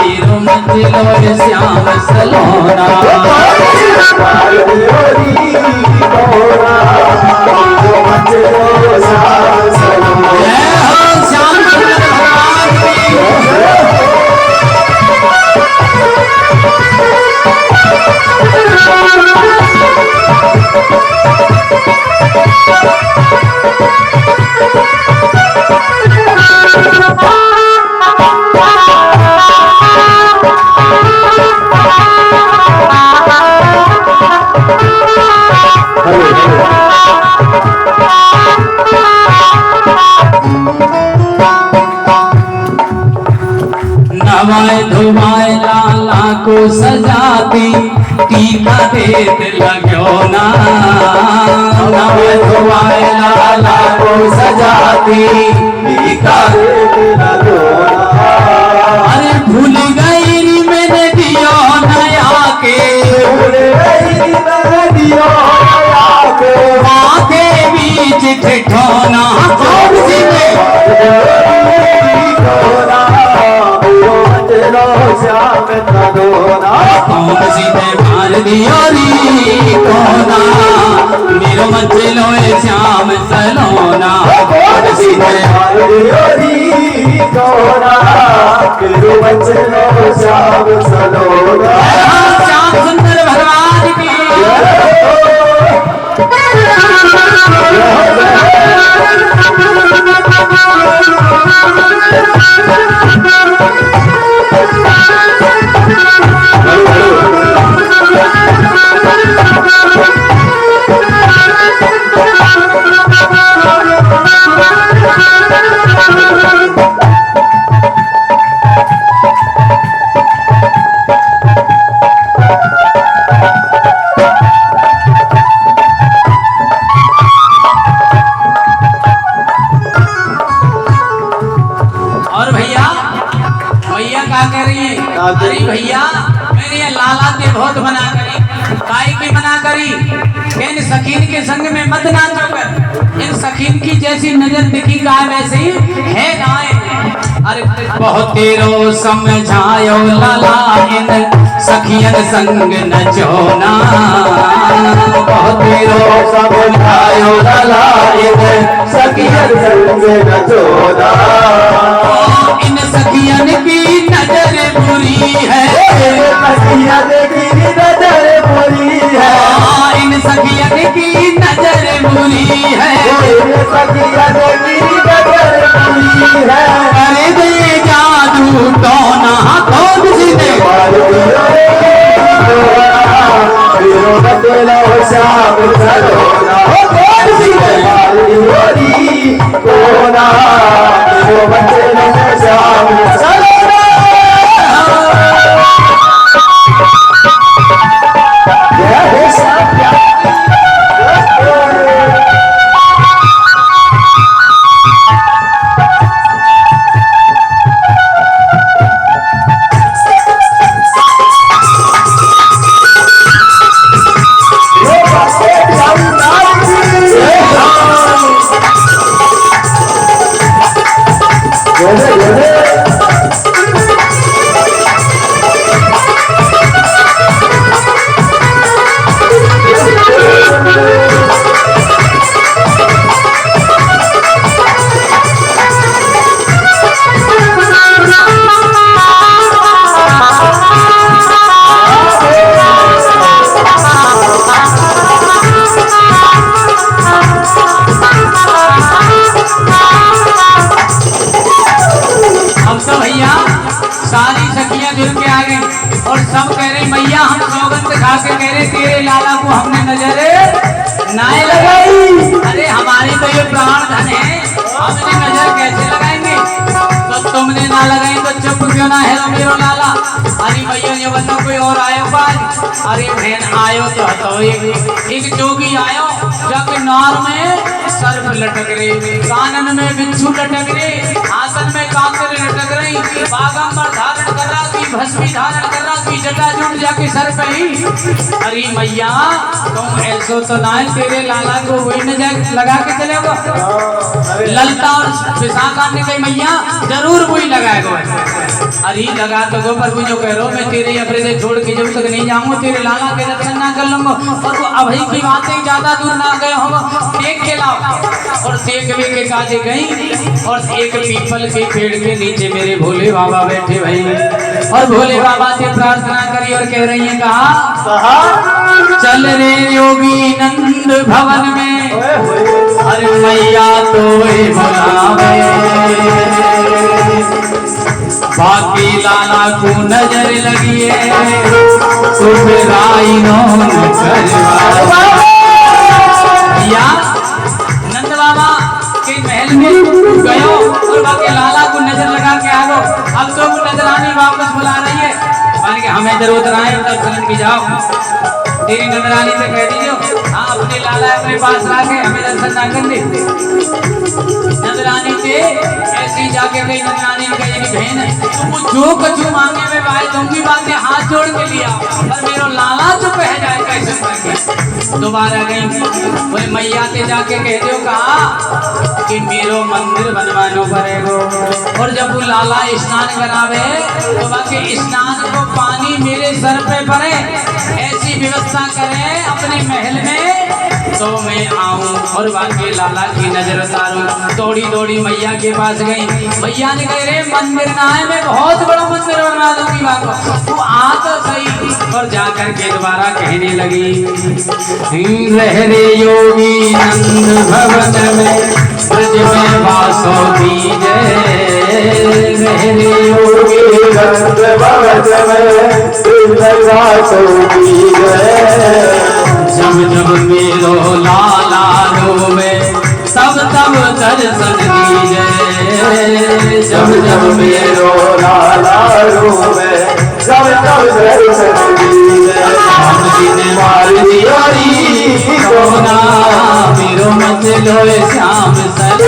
मेरो मचलो श्याम सलोना। मार दिया री टोना मेरो मचलो श्याम सलोना। नवाए धुमाए लाला को सजाती टीका देत लगो ना। नवाए धुमाए लाला को सजाती टीका देत लगो ना। अरे भूल गई री मैंने दियो नया के, भूल गई मैंने दियो नया के। माँ के बीच ठिठौना कौन सी ने श्याम सलोना। कौन सी ने मार दिया री कोना मेरो मचलो श्याम सलोना। कौन सी ने मार दिया री टोना मेरो मचलो श्याम सलोना। श्याम सुंदर भगवान की अरे भैया मैंने ये लाला के बहुत मना करी, काय की मना करी इन सखीन के संग में मत नाचो कर। इन सखीन की जैसी नजर दिखी का वैसे है नाए। अरे बहुत तेरो समझायो लाला इन सखियन संग नचो ना। बहुत तेरो समझायो लाला इन सखियन संग नचो ना। इन सखियन की नजर बुरी है, सखियन की नजर बुरी है। इन सखियन की नजर बुरी है, सखियन की नजर बुरी है। अरे दे जादू टोना कौन सी ने श्याम सलोना। कौन सी ने मार दिया री टोना मेरो मचलो श्याम सलोना। बोले बोले सारी सखियां जुड़ के आ गई और सब कह रही मैया हम सौगंध खा के कह रहे तेरे लाला को हमने नजर नाए लगाई। अरे हमारी तो ये प्राण धन है, हमने नजर कैसे लगाएंगे? तो तुमने ना लगाई तो चुप क्यों ना है मेरो लाला? अरे भैया ये बंदा कोई और आयो बाज? अरे बहन आयो तो एक जोगी आयो जाके नार में सर्प लटक रहे, कानन में बिच्छू लटक रहे, आसन में कांकर लटक रही, बागंबर धारण कर रहा थी, भस्मी धारण कर रहा थी, जटा जुट जाके सर पे ही। अरे मैया तुम ऐसो तो ना है, तेरे लाला को वही न लगा के चलेगा। ललता और विशाखा ने कही मैया जरूर वही लगाएगा। अरे लगा तो गो पर जो कह रहा मैं तेरे अपने से छोड़ के जब तक नहीं जाऊंगा तेरे लाला के दर्शन ना कर लूंगा। और वो अभी की बातें ज्यादा दूर ना गए होगा, देख के लाओ। और देखने के काजे गई और एक पीपल के पेड़ के नीचे मेरे भोले बाबा बैठे भाई, और भोले बाबा से प्रार्थना करी और कह रही है कहा चल रे योगी नंद भवन में, अरे मैया तो बुलावे, बाकी लाला को नजर लगी है तो फिर या नंद बाबा के महल में गयो और बाकी लाला को नजर लगा के आ गो। अब तो वो नजरानी वापस बुला रही है, मान के हमें जरूरत आए दर्शन की जाओ। तेरी नजरानी से कह दीजिए हाँ अपने लाला अपने पास लाके हमें दर्शन ना कर दे। नजरानी से ऐसी जाके गई, नजरानी ने कही बहन तुम जो कछु मांगे में भाई दूंगी, बातें हाथ जोड़ के लिया और मेरा लाला जो कह जाए कैसे मांगे। दोबारा गई बोले मैया से जाके कह दो कहा कि मेरो मंदिर बनवानो पड़ेगो, और जब वो लाला स्नान करावे तो बाकी स्नान को पानी मेरे सर पे पड़े, ऐसी व्यवस्था करे अपने महल में तो मैं आऊं और बाकी लाला की नजर उतारूं। दौड़ी दौड़ी मैया के पास गई, मैया ने कह रहे मंदिर ना है, मैं बहुत बड़ा मंदिर बनवा दूंगी बात तू आ तो सही। और जाकर के दोबारा कहने लगी रह रे योगी नंद भवन में ब्रज में वासो कीजे, रह रे योगी नंद भवन में ब्रज में वासो कीजे, जब जब मेरो लाला रोवे तब तब दर्शन दीजे, जब जब मेरो लाला रोवे तब तब दर्शन दीजे, मार दियोरी सोना मेरो मत लोए श्याम सर,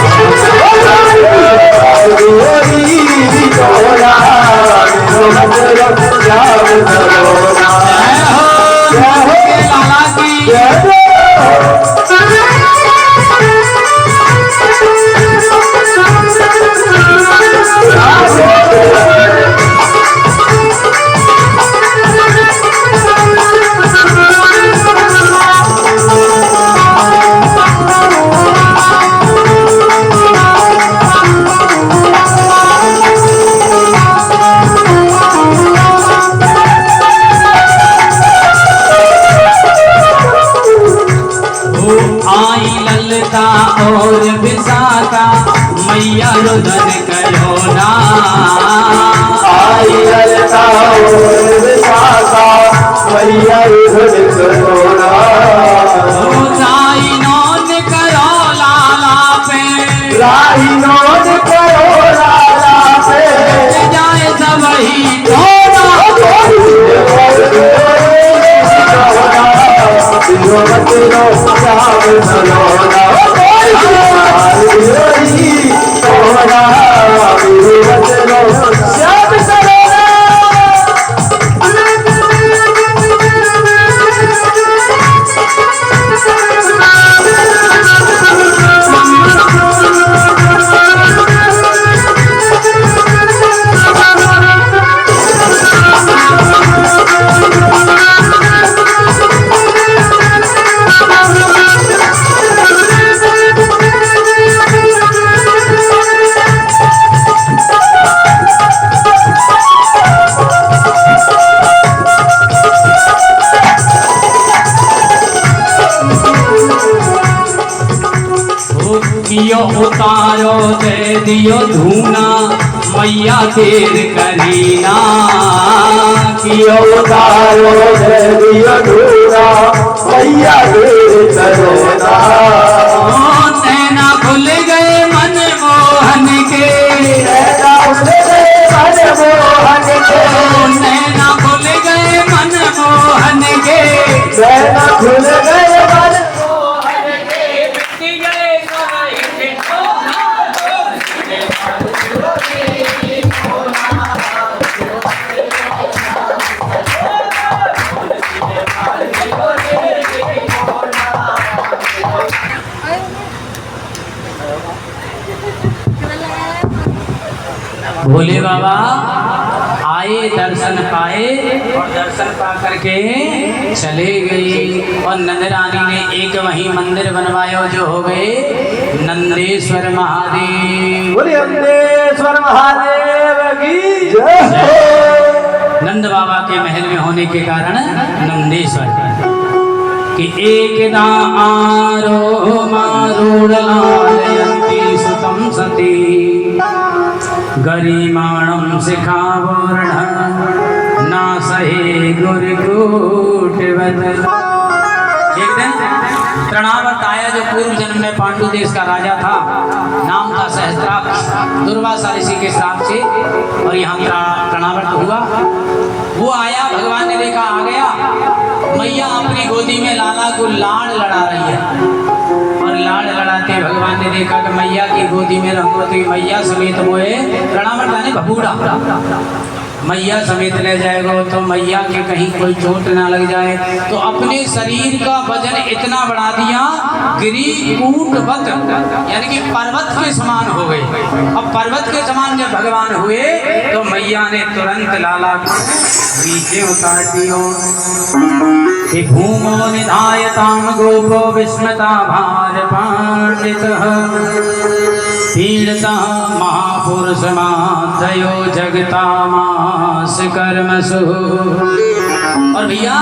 लाला की और विशाखा मैया रुदन करो ना, आई ललता और विशाखा मैया रुदन करो ना, राई नौन करो लाला पे, राई नौन करो लाला पे, जाए सब ही दियो धूना मैया देर करीना कियो उतारो दे दियो धूना मैया देर करीना नैना भूल गए मन मोहन के नैना भूल गए मन मोहन के नैना भूल गए मन मोहन के नैना भूल गए मन भोले बाबा आए दर्शन पाए और दर्शन पा करके चले गए और नंद रानी ने एक वही मंदिर बनवाया जो हो गए नंदेश्वर महादेव। बोले नंदेश्वर महादेव की जय। नंद बाबा के महल में होने के कारण नंदेश्वर कि एक आरो मारूढ़ लालयन्ती सुतम सती गरिमाणं शिखावर्ण ना सहे गुरुकूटवत। एक दिन तृणावर्त आया जो पूर्व जन्म में पांडु देश का राजा था, नाम था सहस्त्राक्ष। दुर्वासा ऋषि के श्राप से और यहाँ तृणावर्त हुआ। वो आया, भगवान ने देखा आ गया, मैया अपनी गोदी में लाला को लाड़ लड़ा रही है और लाड़ लड़ाते भगवान ने देखा कि मैया की गोदी में रंगवती मैया समेत मोए तृणावर्त ने भगूड़ा मैया समेत ले जाएगा तो मैया के कहीं कोई चोट ना लग जाए, तो अपने शरीर का वजन इतना बढ़ा दिया गिरिकूटवत यानी कि पर्वत के समान हो गए। अब पर्वत के समान जब भगवान हुए तो मैया ने तुरंत लाला को नीचे उतार दियो। भूमो निधायताम गोपो विस्मता भार पांडितः पीड़ितः महापुरुष माधयो जगतामास कर्मसु। और भैया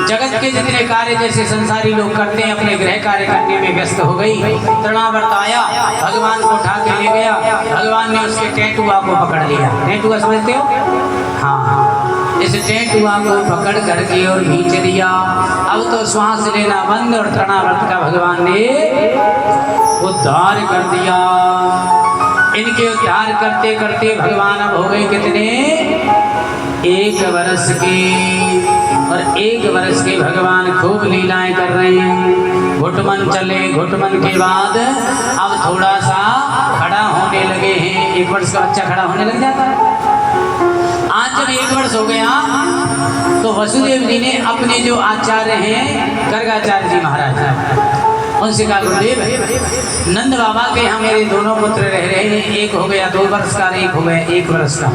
जगत के जितने कार्य जैसे संसारी लोग करते हैं अपने गृह कार्य करने में व्यस्त हो गई। तृणावर्त आया, भगवान को उठा के ले गया, भगवान ने उसके टेटुआ को पकड़ लिया। टेटुआ समझते हो? हाँ, इस टेटुआ को पकड़ करके और खींच दिया। अब तो श्वास लेना बंद और तृणावर्त का भगवान ने उद्धार कर दिया। इनके उद्धार करते करते भगवान अब हो गए कितने? 1 वर्ष के। और 1 वर्ष के भगवान खूब लीलाएं कर रहे हैं। घुटमन चले, घुटमन के बाद अब थोड़ा सा खड़ा होने लगे हैं। 1 वर्ष का बच्चा खड़ा होने लग जाता है। आज जब 1 वर्ष हो गया तो वसुदेव जी ने अपने जो आचार्य हैं गर्गाचार्य जी महाराज उनसे कहा गुरुदेव नंद बाबा के यहाँ मेरे दोनों पुत्र रह रहे हैं, एक हो गया 2 वर्ष का, एक हो गया 1 वर्ष का।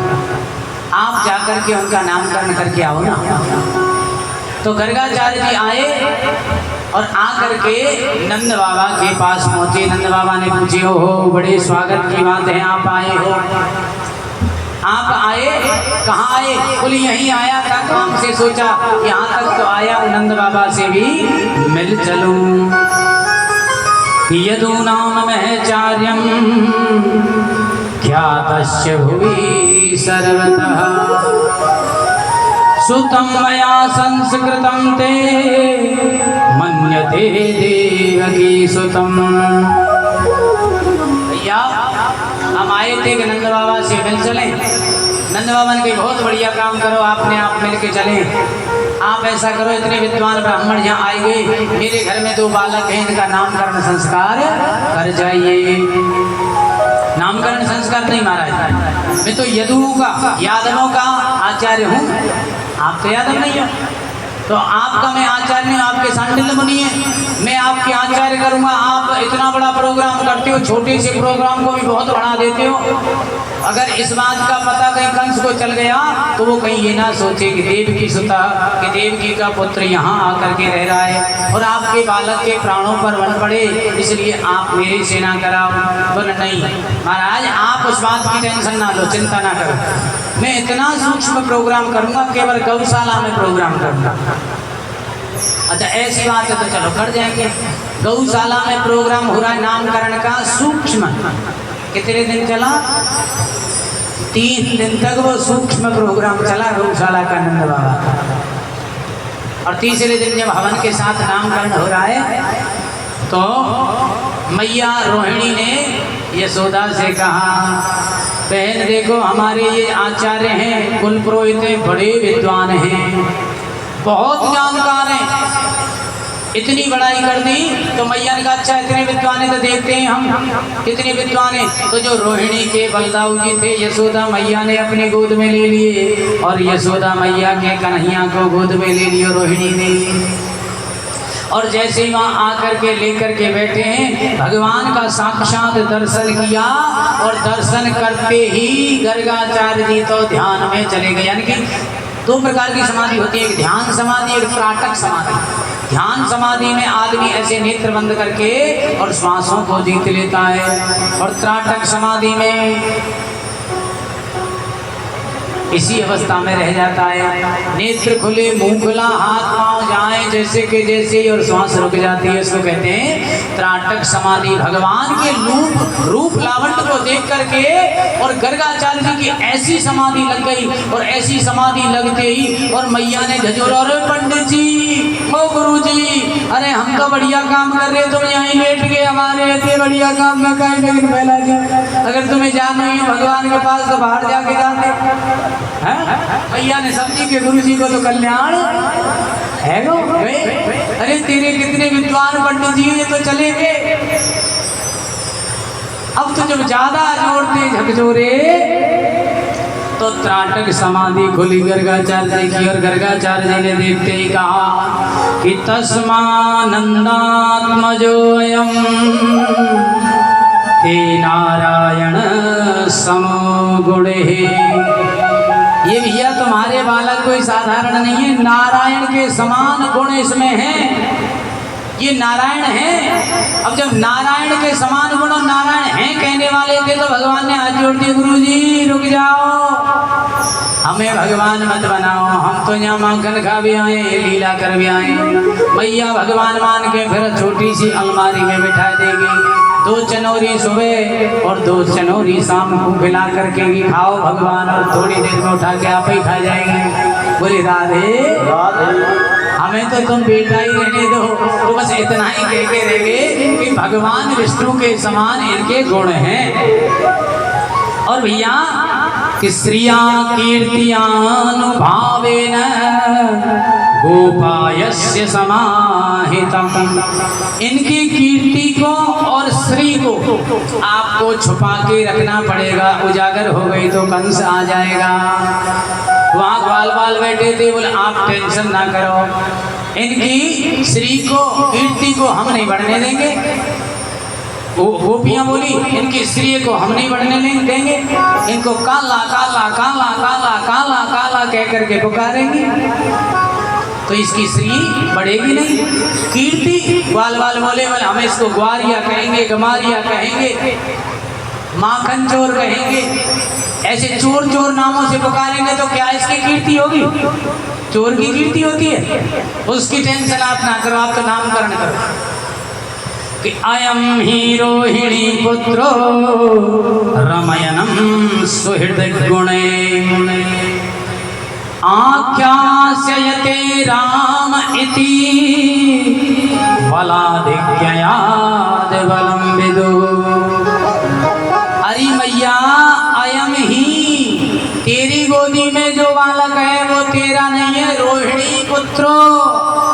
आप जाकर के उनका नामकरण करके आओ ना। तो गर्गाचार्य जी आए और आकर के नंद बाबा के पास पहुंचे। नंद बाबा ने पूछे, हो बड़े स्वागत की बात है, आप आए हो। आप आए, कहाँ आए? बोले यहीं आया था, काम से सोचा यहाँ तक तो आया, नंद बाबा से भी मिल चलूं। यदूनाम महचार्यम ख्यातस्य भुवि सर्वतः सुतं मया संस्कृतं ते मन्यते देवकी सुतं। भैया हम आए थे कि नंद बाबा से मिल चले। नंद बाबा ने कहा बहुत बढ़िया काम करो, आपने आप मिल के चले। आप ऐसा करो, इतने विद्वान ब्राह्मण यहाँ आए गए, मेरे घर में 2 बालक हैं, इनका नामकरण संस्कार कर जाइए। नामकरण संस्कार नहीं महाराज, मैं तो यदुओं का, यादवों का आचार्य हूँ, आप तो यादव नहीं हो, तो आपका मैं आचार्य नहीं, आपके सांडिल्य मुनि है, मैं आपके आचार्य करूँगा। आप इतना बड़ा प्रोग्राम करते हो, छोटे से प्रोग्राम को भी बहुत बढ़ा देते हो। अगर इस बात का पता कहीं कंस को चल गया तो वो कहीं ये ना सोचे कि देवकी सुता, कि देवकी का पुत्र यहाँ आकर के रह रहा है और आपके बालक के प्राणों पर बन पड़े, इसलिए आप मेरी सेना कराओ। बोले नहीं महाराज, आप उस बात की टेंशन ना लो, चिंता ना करो, मैं इतना सूक्ष्म प्रोग्राम करूँगा, केवल गौशाला में प्रोग्राम करूँगा। अच्छा ऐसी बात है तो चलो कर जाएंगे। गौशाला में प्रोग्राम हो रहा है नामकरण का, सूक्ष्म कितने दिन चला? 3 दिन तक वो सूक्ष्म प्रोग्राम चला गौशाला का नंद बाबा का। और तीसरे दिन जब हवन के साथ नामकरण हो रहा है तो मैया रोहिणी ने यशोदा से कहा, बहन देखो हमारे ये आचार्य हैं, कुल पुरोहित हैं, बड़े विद्वान हैं, बहुत जानकार हैं, इतनी बड़ाई कर दी। तो मैया ने कहा अच्छा इतने विद्वान हैं तो देखते हैं हम कितने विद्वान हैं। तो जो रोहिणी के बलदाऊ जी थे यशोदा मैया ने अपने गोद में ले लिए और यशोदा मैया के कन्हैया को गोद में ले लिया रोहिणी ने। और जैसे ही वहाँ आकर के लेकर के बैठे हैं भगवान का साक्षात दर्शन किया और दर्शन करते ही गर्गाचार्य जी तो ध्यान में चले गए। यानी कि 2 प्रकार की समाधि होती है, एक ध्यान समाधि, एक त्राटक समाधि। ध्यान समाधि में आदमी ऐसे नेत्र बंद करके और श्वासों को जीत लेता है, और त्राटक समाधि में इसी अवस्था में रह जाता है, नेत्र खुले मुंह खुला हाथ पांव जाए जैसे के जैसे और श्वास रुक जाती है, उसको कहते हैं त्राटक समाधि। भगवान के रूप लावण्य को देख करके और गर्गाचार्य जी की ऐसी समाधि लग गई, और ऐसी समाधि लगते ही और मैया ने झजोरा, अरे पंडित जी, ओ गुरु जी, अरे हम तो बढ़िया काम कर रहे, तुम यहीं बैठ गए, हमारे इतने बढ़िया काम में कहीं लेकिन फैला दिया। अगर तुम्हें जाना ही भगवान के पास तो बाहर जाके जाते। भैया ने समझी कि गुरु जी को तो कल्याण है गो। अरे तेरे कितने विद्वान पंडित जी ये तो चले गए, अब तो जब ज्यादा जोड़ते झकझोरे तो त्राटक समाधि खुली गर्गाचार्य जी की। और गर्गाचार्य जी ने देखते ही कहा कि तस्मानंदात्मजोऽयं ते नारायण समो गुणे। ये भैया तुम्हारे बालक कोई साधारण नहीं है, नारायण के समान गुण इसमें है, ये नारायण है। अब जब नारायण के समान गुण और नारायण हैं कहने वाले थे तो भगवान ने हाथ जोड़ दिए, गुरु जी रुक जाओ, हमें भगवान मत बनाओ, हम तो यहाँ माखन खा भी आए, लीला कर भी आए। मैया भगवान मान के फिर छोटी सी अलमारी में बिठा देगी, 2 चनौरी सुबह और 2 चनौरी शाम को खिला करके ही खाओ भगवान, और थोड़ी देर में उठा के आप ही खा जाएंगे। बोले राधे हमें तो तुम बेटा ही रहने दो। तो बस इतना ही कह के रह गए कि भगवान विष्णु के समान इनके गुण हैं। और भैया कि श्रिया कीर्तियानुभावेन गोपायस्य समाहितम्, इनकी कीर्ति को और श्री को आपको छुपा के रखना पड़ेगा, उजागर हो गई तो कंस आ जाएगा। वहाँ ग्वाल बाल बैठे थे, बोले आप टेंशन ना करो, इनकी श्री को कीर्ति को हम नहीं बढ़ने देंगे। गोपियाँ बोली इनकी श्री को हम नहीं बढ़ने देंगे, इनको काला काला काला काला काला काला कह करके पुकारेंगे तो इसकी श्री बढ़ेगी नहीं। कीर्ति ग्वाल बाल बोले हम इसको ग्वारिया कहेंगे, गमारिया कहेंगे, माखन चोर कहेंगे, ऐसे चोर चोर नामों से पुकारेंगे तो क्या इसकी कीर्ति होगी? चोर की कीर्ति होती है, उसकी टेंशन आप ना करो, आप तो नामकरण करो कि अयम ही रोहिणी पुत्रो रमयनम सुहृद गुणे आख्यास्यते राम इति बलाधिक्याद बलम विदु। अरे मैया अयम ही, तेरी गोदी में जो बालक है वो तेरा नहीं है, रोहिणी पुत्रो,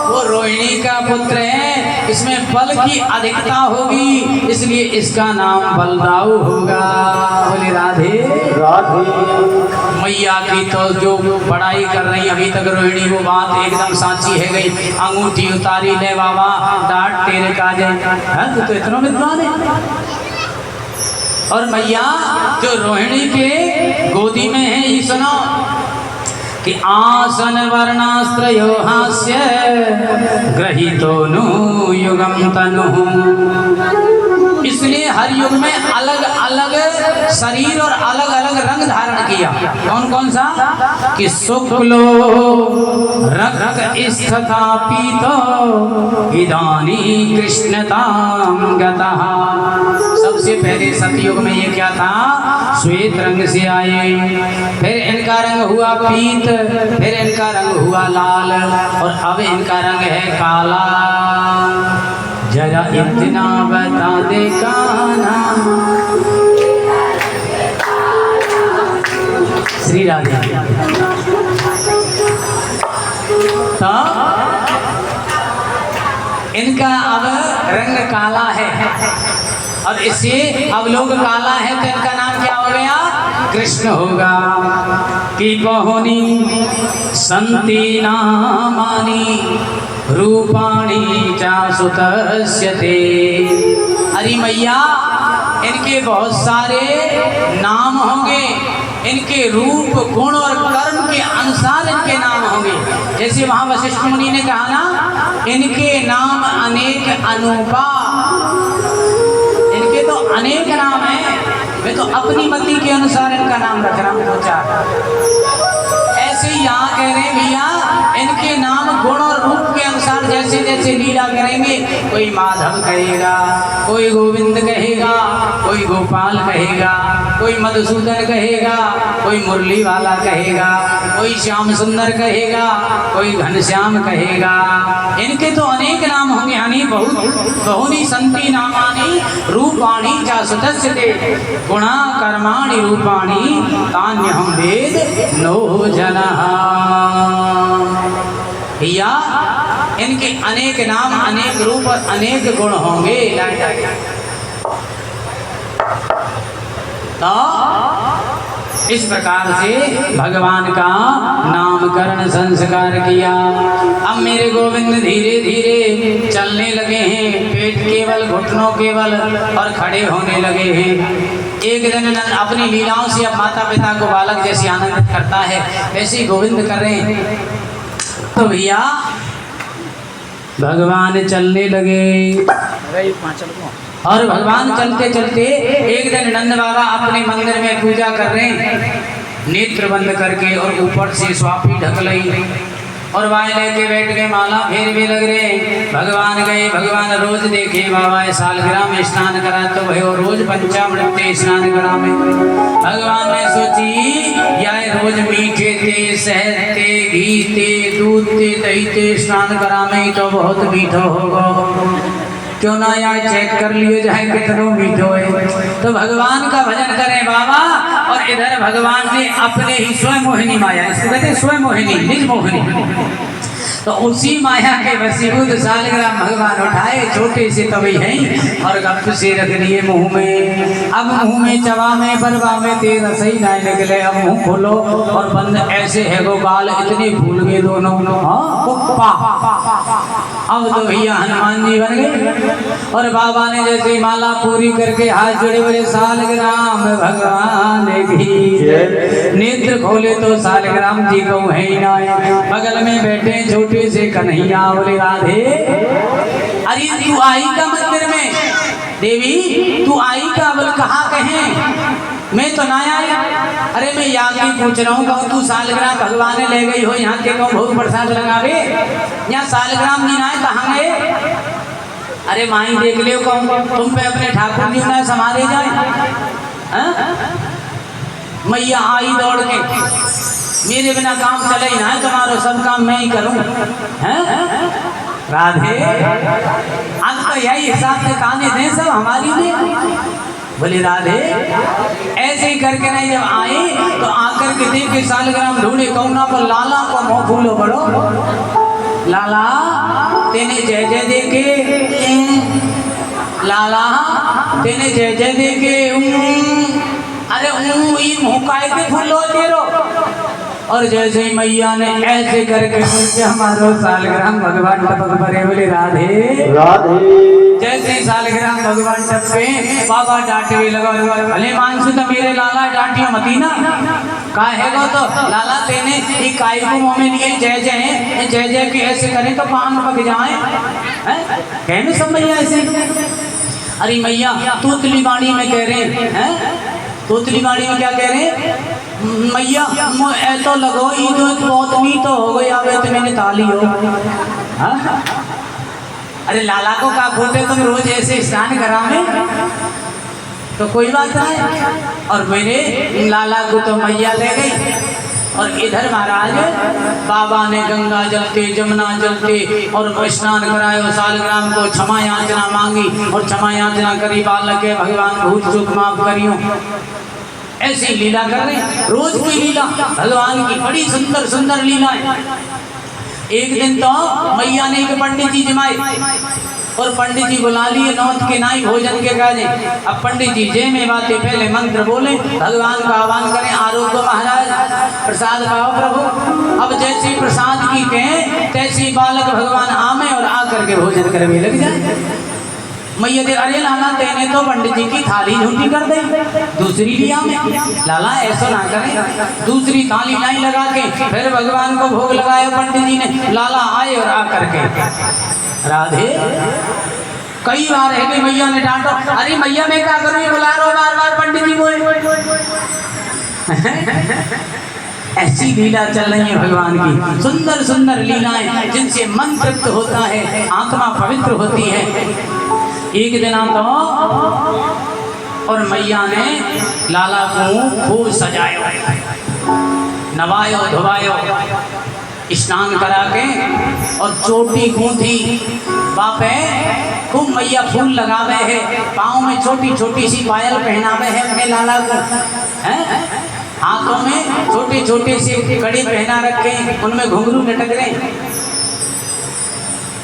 वो रोहिणी का पुत्र है, इसमें बल की अधिकता होगी इसलिए इसका नाम बलदाऊ होगा। बोले राधे राधे। मैया की तो जो बड़ाई कर रही अभी तक रोहिणी, वो बात एकदम साची है गई। अंगूठी उतारी ले बाबा डांट तेरे काजे, तो इतना विद्वान है। और मैया जो रोहिणी के गोदी में है ये सुनो कि आसन वर्णास्त्रयो हास्य ग्रहीतो नु युगम तनु। इसलिए हर युग में अलग अलग शरीर और अलग अलग रंग धारण किया। कौन कौन सा? कि शुक्लो रक्त स्थता पीतो इदानी कृष्णताम गतः। सबसे पहले सतयुग में ये क्या था? श्वेत रंग से आए, फिर इनका रंग हुआ पीत, फिर इनका रंग हुआ लाल, और अब इनका रंग है काला। जरा इतना बता दे कान्हा। श्री राधे। तो इनका अब रंग काला है, और इससे अब लोग काला है तो इनका नाम क्या हो गया? कृष्ण होगा। कि बहुनी संति नामानि रूपाणी चा सुतस्य ते। अरे मैया, इनके बहुत सारे नाम होंगे, इनके रूप गुण और कर्म के अनुसार इनके नाम होंगे। जैसे वहाँ वशिष्ठ मुनि ने कहा ना, इनके नाम अनेक अनूपा। इनके तो अनेक नाम हैं, मैं तो अपनी मति के अनुसार इनका नाम रख रहा हूँ। दो चार ऐसे ही यहाँ कह रहे हैं भैया, इनके नाम गुण और रूप के अनुसार जैसे जैसे लीला करेंगे, कोई माधव कहेगा, कोई गोविंद कहेगा, कोई गोपाल कहेगा, कोई मधुसूदन कहेगा, कोई मुरली वाला कहेगा, कोई श्याम सुंदर कहेगा, कोई घनश्याम कहेगा। इनके तो अनेक नाम होंगे। यानी बहुनी संति नामानि रूपाणी चा सुतस्यते गुणा कर्माणि रूपाणी तान्यहं वेद नो जनः। भैया, इनके अनेक नाम, अनेक रूप और अनेक गुण होंगे। तो इस प्रकार से भगवान का नामकरण संस्कार किया। अब मेरे गोविंद धीरे धीरे चलने लगे हैं, पेट केवल, घुटनों केवल, और खड़े होने लगे हैं। एक दिन अपनी लीलाओं से अब माता पिता को बालक जैसे आनंदित करता है, वैसे ही गोविंद कर रहे हैं। तो भैया भगवान चलने लगे, और भगवान चलते चलते एक दिन नंद बाबा अपने मंदिर में पूजा कर रहे हैं, नेत्र बंद करके, और ऊपर से स्वापी ढक लई, और वाय लेके बैठ गए, माला फेरवे लग रहे। भगवान गए, भगवान रोज देखे बाबा सालगिरह में स्नान करा तो भाई, और रोज पंचामृत स्नान करा में। भगवान ने सोची, या रोज मीठे ते, शहद ते, घी ते, दूध ते, दही ते स्नान करा में तो बहुत मीठा होगा, क्यों ना यार चेक कर लियो जाए कितनों मीठो है। तो भगवान का भजन करें बाबा, और इधर भगवान ने अपने ही स्वयं मोहिनी माया, इसको कहते हैं स्वयं मोहिनी, निज मोहिनी, तो उसी माया के वशीभूत सालग्राम भगवान उठाए, छोटे से तभी हैं, और गप से रख दिए मुंह में। अब मुंह में चबा में परवा में तेरा सही ना निकले। अब मुंह खोलो और बंद, ऐसे है वो बाल इतने फूल गए दोनों। अब तो भैया हनुमान जी बन गए, और बाबा ने जैसे माला पूरी करके हाथ जोड़े, बोले सालग्राम भगवान की। नेत्र खोले तो सालग्राम जी को है ही ना, बगल में बैठे छोटे से कन्हैया, बोले राधे। अरे तू आई का मंदिर में, देवी तू आई का, बोल कहाँ कहें, मैं तो ना आई। अरे मैं यहाँ की पूछ रहा हूँ, कहूँ तू सालग्राम भगवान ने ले गई हो यहाँ के, कहूँ भोग प्रसाद लगावे, यहाँ सालग्राम जी ना है, कहाँ गए। अरे माई देख लियो, कहूँ तुम पे अपने ठाकुर जी ना संभाले जाए। मैया आई दौड़ के, मेरे बिना काम चले ही ना है, तुम्हारा सब काम मैं ही करूं। हैं राधे, आज तो यही हिसाब से ताने दें सब हमारी में। बोले राधे, ऐसे ही करके नहीं, जब आए तो आकर के देख के सालग्राम ढूंढे, कौना पर लाला को मुँह फूलो बड़ो, लाला तेने जय जय देखे, लाला तेने जय जय देखे। अरे मुँह काय के फूलो तेरो। और जैसे ही मैया ने ऐसे करके हमारो सालग्राम भगवान टपक परे, बोले राधे राधे। जैसे ही सालग्राम भगवान टपके, बाबा डांटे भी लगा, भले मानसू तो मेरे लाला डांटियो मती ना, का है गो तो लाला तेने ये काय को मुँह में लिए जय जय जय जय के ऐसे करें तो पान पक जाए, कह में सब मैया ऐसे। अरे मैया तोतली बाड़ी में कह रहे हैं, तोतली बाड़ी में क्या कह रहे हैं? मैया ऐतो लगो ईदो बहुत नी तो हो गई आवे तो मैंने ताली हो। हाँ? अरे लाला को का खोटे तुम रोज ऐसे स्नान करा में तो कोई बात नहीं। और मेरे लाला को तो मैया ले गई और इधर महाराज बाबा ने गंगा जलते जमुना जलते और स्नान करायो, सालग्राम को क्षमा याचना मांगी और क्षमा याचना करी, बालक के भगवान भूल चूक माफ करियो। ऐसी लीला कर रहे रोज की लीला भगवान की, बड़ी सुंदर सुंदर लीलाएं। एक दिन तो मैया ने एक पंडित जी जमाए और पंडित जी बुला लिए नौत के नाई भोजन के काजे। अब पंडित जी जे में बातें पहले मंत्र बोले, भगवान का आह्वान करें, आरोग्य महाराज प्रसाद पाओ प्रभु। अब जैसी प्रसाद की कहें तैसी बालक भगवान आमे और आकर के भोजन करने लग जाए। मैया दे अरे लाला तेने तो पंडित जी की थाली झूठी कर दी, दूसरी लिया में। लाला ऐसा ना करें, दूसरी थाली नहीं लगा के फिर भगवान को भोग लगाया पंडित जी ने। लाला आए और आकर के राधे कई बार है कि मैया ने डांटो, अरे मैया मैं क्या करूँ, बुला रहा हूँ बार बार पंडित जी बोले। ऐसी लीला चल रही है भगवान की, सुंदर सुंदर लीलाएं जिनसे मन तृप्त होता है, आत्मा पवित्र होती है। एक दिन तो और मैया ने लाला को खूब सजायो, नवायो धोवायो, स्नान करा के और चोटी गूंथी बापे खूब मैया फूल लगावे है, पाँव में छोटी छोटी सी पायल पहनावे है अपने लाला को, हैं हाथों में छोटे छोटे से कड़ी पहना रखे, उनमें घुंघरू लटक रहे।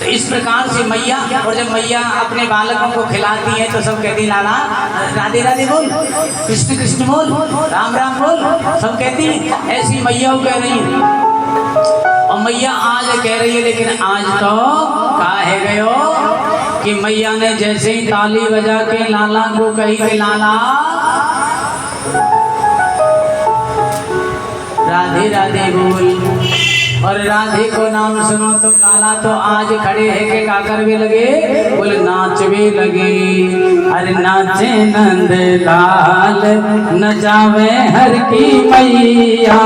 तो इस प्रकार से मैया, और जब मैया अपने बालकों को खिलाती है तो सब कहती लाला राधे राधे बोल, कृष्ण कृष्ण बोल, राम राम बोल, सब कहती है। ऐसी मैया कह रही है और मैया आज कह रही है, लेकिन आज तो काहे गयो कि मैया ने जैसे ही ताली बजा के लाला को कही कि लाला राधे राधे बोल, और राधे को नाम सुनो तो लाला तो आज खड़े है के का करवे लगे, बोले नाचवे लगे। अरे नाचे नंद लाल नचावे हर की मैया,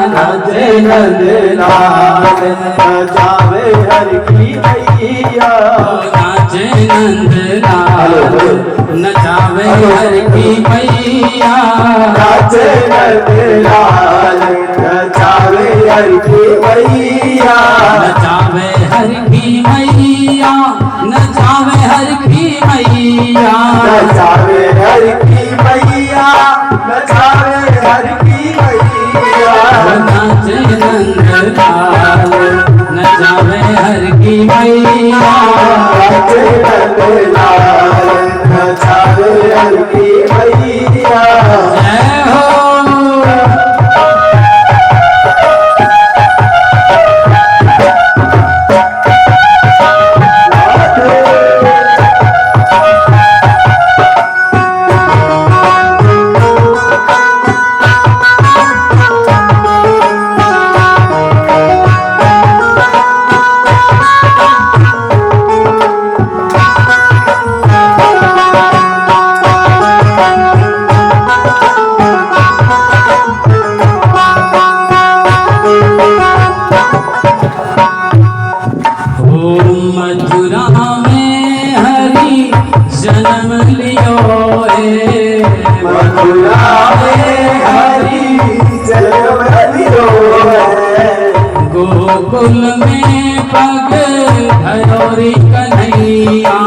नाचे नंद लाल नचावे हर की मैया, नाचे नंद लाल नचावे हर की मैया, नाचे नंद लाल नचावे हर की मैया, नचावे हर की मैया, नचावे हर की मैया, नचावे हर की मैया, नचावे हर की मैया, नाचे नंद लाल नचावे हर की मैया, नाचे नंद लाल नचावे हर की मैया। जय हो। मथुरा में हरि जन्म लियो है, मथुरा में हरि जन्म लियो है, गोकुल में पग धरोरी कन्हैया,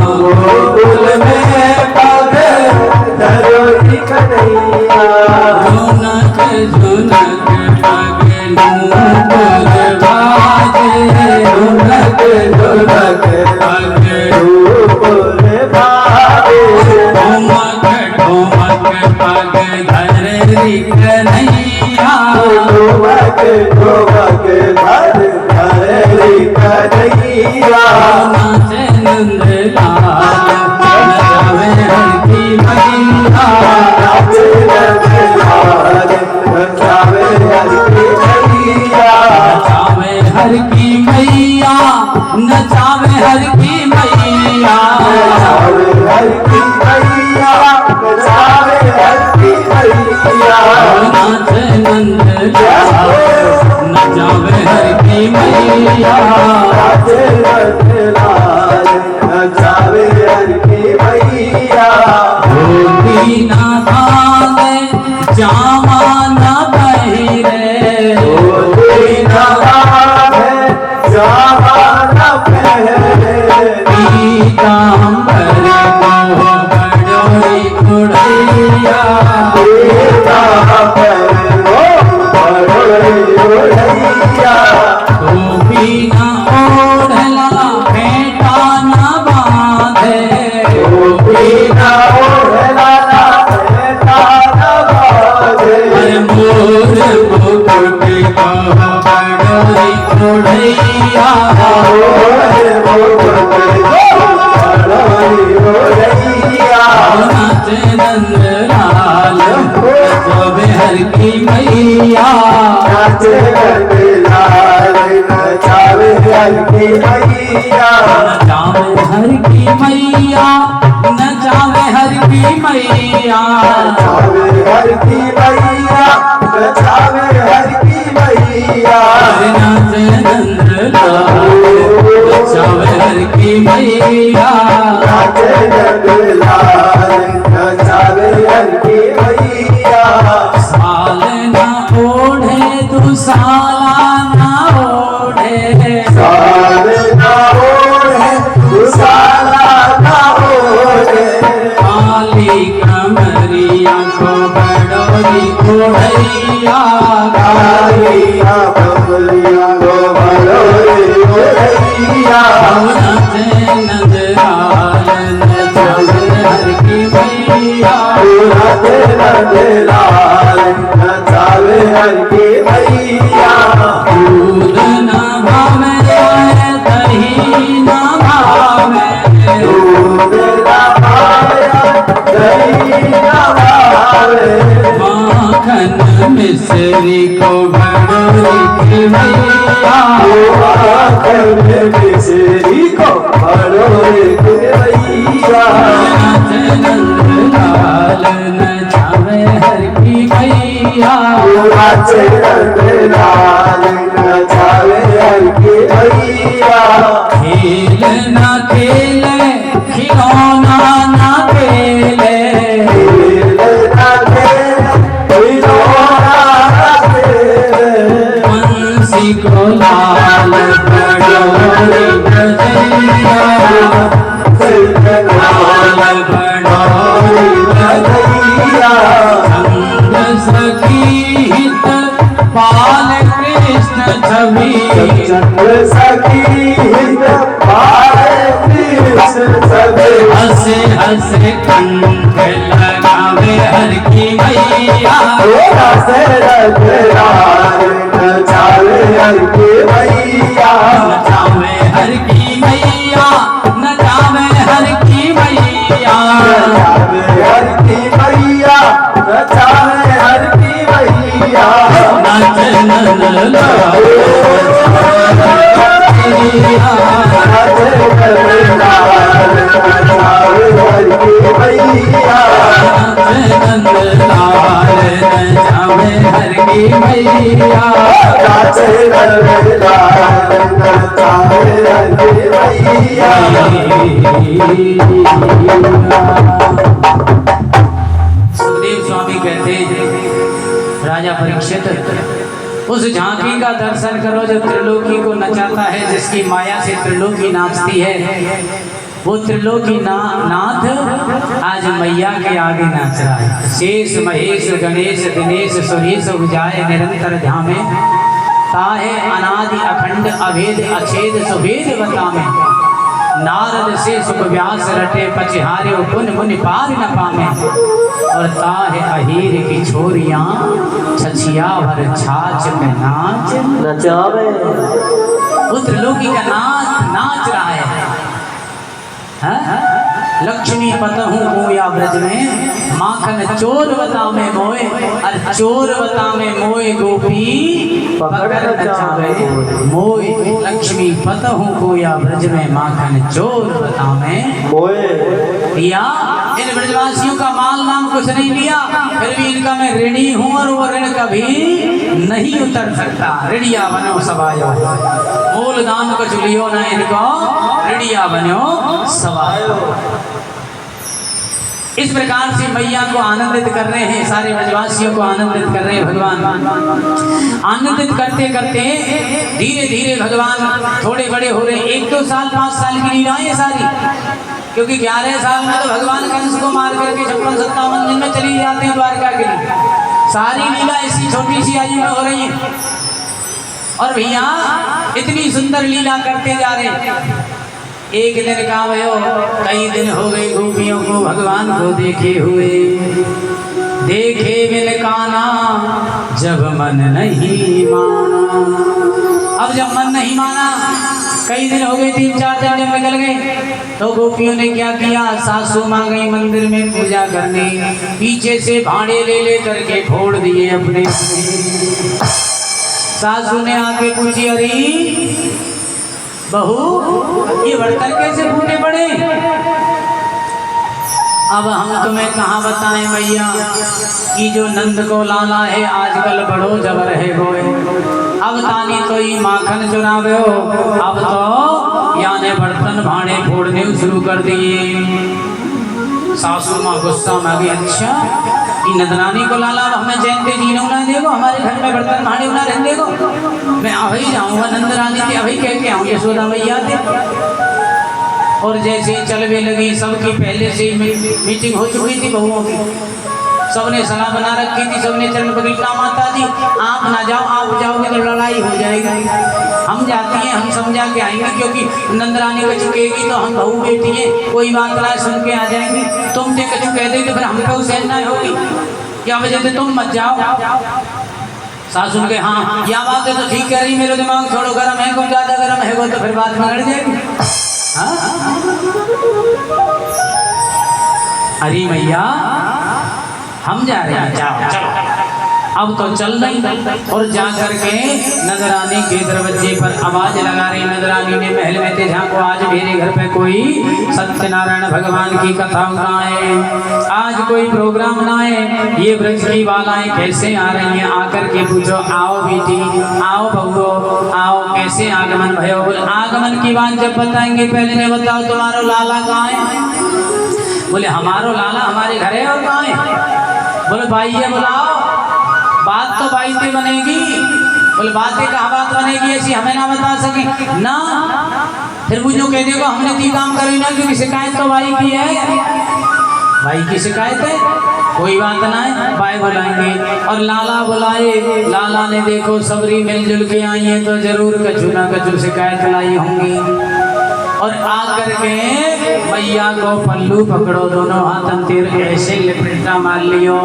गोकुल में पग धरोरी कन्हैया, झुनक झुनक पग नूपुर बाजे, झुनक झुनक पग नूपुर बाजे, ठुमक ठुमक पग धरोरी कन्हैया, ठुमक ठुमक पग धरोरी कन्हैया, नाचे नंद लाल नचावे हर की मैया, नाचे नंद लाल नचावे हर की मैया, नचावे हर की मैया, नचावे हर जामा न पहिरे धोती नवावे जामा न पहरे पीताम्बर को बड़ोई उड़ैया टोपी न ओढ़ला फेंटा न बांधे अरे मोर मुकुट को बड़ोई उड़ैया नाच नंद लाल जो बेहर की मैया नचावे हर की मैया नचावे हर की मैया अरे नाच नंद लाल नचावे हर की मैया साल न ओढ़े दुसाला न ओढ़े काली कमरिया को बड़ोरी ओढ़ैया नच नंद लाल नचावे हर की मैया दूध न भावे दही न भावे माखन मिश्री को बड़ोरी की मैया नच नंद लाल नचावे हर की मैया खेल न खेले खिलौना न खेले बंसी को लाल बड़ोरी बजैया लाल बड़ोरी बजैया संग सखी हित बाल कृष्ण छवि हंसे हंसे कंठ लगावे हर की मैया नचावे हर की मैया नचावे हर की मैया नच नंद लाल नंद लाल नचावे हर की मैया सुखदेव स्वामी कहते हैं राजा परीक्षित उस झांकी का दर्शन करो जो त्रिलोकी को नचाता है, जिसकी माया से त्रिलोकी नाचती है। वो त्रिलोकी नाथ आज मैया के आगे नाच रहा है। शेष महेश गणेश दिनेश सुरेश उपजाए निरंतर ध्यामे ताहे अनादि अखंड अभेद अछेद सुभेद बतामे नारद से सुख व्यास रटे पचिहारे पुन मुनि पार न पामे और ताहे अहीर की छोरियां छछिया भर छाछ में नाच नचावे वो त्रिलोकी का नाच रहा है। लक्ष्मी पतहूँ गोया ब्रज में माखन चोर बता में मोए और चोर बता में मोए गोपी पकड़ नचावे मोए। लक्ष्मी पतहूँ गोया ब्रज में माखन चोर बता में मोए। लिया इन ब्रजवासियों का माल नाम कुछ नहीं लिया, फिर भी इनका मैं ऋणी हूँ और वो ऋण कभी नहीं उतर सकता। ऋणिया बनो सवायो मूल दान कुछ लियो न इनको ऋणिया बनो सवायो। इस प्रकार से मैया को आनंदित कर रहे हैं, सारे ब्रजवासियों को आनंदित कर रहे हैं भगवान। आनंदित करते करते धीरे धीरे भगवान थोड़े बड़े हो रहे, 1-2 साल 5 साल की लीलाएं सारी, क्योंकि 11 साल में तो भगवान कंस को मार करके 56-57 दिन में चली जाते हैं द्वारका के लिए। सारी लीला इसी छोटी सी आयु में हो रही है और भैया इतनी सुंदर लीला करते जा रहे हैं। एक दिन का भयो, कई दिन हो गए गोपियों को भगवान को देखे हुए, देखे बिन काना जब मन नहीं माना। अब जब मन नहीं माना, कई दिन हो गए, 3-4 दिन जब निकल गए, तो गोपियों ने क्या किया, सासू माँ गई मंदिर में पूजा करने, पीछे से भाड़े ले करके फोड़ दिए अपने। सासू ने आके पूछी, अरे बहू ये बर्तन कैसे फूटे पड़े? अब हम तुम्हें कहाँ बताएं मैया कि जो नंद को लाला है आजकल बड़ो जबर है गोए। अब तानी तो ही माखन चुरावे हो, अब तो याने बर्तन भाड़े फोड़ने शुरू कर दिए। सासू माँ गुस्सा में आ गई, अच्छा कि नंदरानी को लाला हमें जयंती जीनो ना देखो, हमारे घर में बर्तन भाड़े ना रहने देखो, मैं अभी जाऊँगा नंदरानी के अभी कह के आऊँ यशोदा मैया थे। और जैसे ही चलवे लगी, सबकी पहले से ही मीटिंग हो चुकी थी बहुओं की, सबने सलाह बना रखी थी, सबने चरण पकड़ना, माता जी आप ना जाओ, आप जाओगे तो लड़ाई हो जाएगी, हम जाती हैं, हम समझा के आएंगे, क्योंकि नंदरानी कछु कहेगी तो हम बहू बेटी हैं, कोई बात ना सुन के आ जाएंगी। तुम ते कछु कह देगी तो फिर हमको सहन ना होगी, क्या वजह से तुम मत जाओ। सासू के हाँ या बात है तो ठीक कह रही, मेरे दिमाग थोड़ा गर्म है, कुछ ज़्यादा गर्म है वो तो फिर बात बिगड़ जाएगी। अरे मैया हम जा रहे हैं, जाओ चलो। अब तो चल रही और जा करके नंदरानी के दरवाजे पर आवाज लगा रही। नंदरानी ने महल में थे झांको, आज मेरे घर पे कोई सत्यनारायण भगवान की कथा ना आए, आज कोई प्रोग्राम ना आए, ये ब्रज की बालाएं कैसे आ रही हैं, आकर के पूछो, आओ बेटी आओ बहू आओ, कैसे आगमन भयो। आगमन की बात जब बताएंगे, पहले ने बताओ तुम्हारो लाला कहाँ है? बोले हमारो लाला हमारे घर है, और कहाँ है? बोले भाई ये बुलाओ, बात तो बाई से बनेगी। बोले बातें कहाँ बात बनेगी ऐसी, हमें ना बता सके ना, फिर वो जो कह देगा हमने ती काम करी ना, क्योंकि शिकायत तो भाई की है, भाई की शिकायत है, कोई बात ना है, भाई बुलाएंगे। और लाला बुलाए, लाला ने देखो सबरी मिलजुल के आई है तो जरूर कछु ना कछु शिकायत लाई होंगी। और आकर के मैया को पल्लू पकड़ो, दोनों हाथन तीर ऐसे लिपटा मार लियो,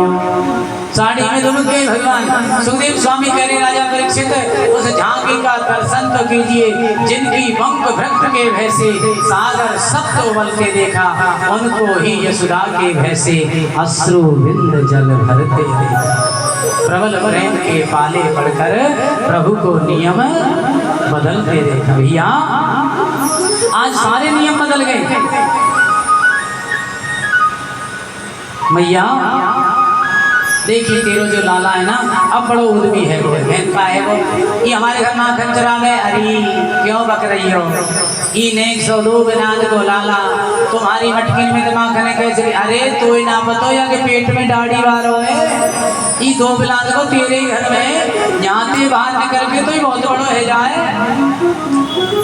साड़ी में दुबक गए भगवान। सुखदेव स्वामी कह रहे, राजा परीक्षित उस झांकी का दर्शन तो कीजिए, जिनकी पंख भ्रक्त के भैसे सागर सप्त उबलते देखा, उनको ही यशोदा के भैसे अश्रु बिंद जल भरते देखा। प्रबल प्रेम के पाले पड़कर प्रभु को नियम बदलते देखा। भैया आज सारे नियम बदल गए। मैया देखिए तेरो जो लाला है ना, अब बड़ो उद्यमी है, कहता है वो ये हमारे घर माखन चरा में, अरे क्यों बक रही हो, ये नेक 102 बिनाद को लाला तुम्हारी मटकिन में माखन कैसे, अरे तो ना पतो या कि पेट में दाढ़ी वारो है, ये 2 बिलाद को तेरे घर में यहाँ से बाहर निकल के तो ही बहुत बड़ो है जाए,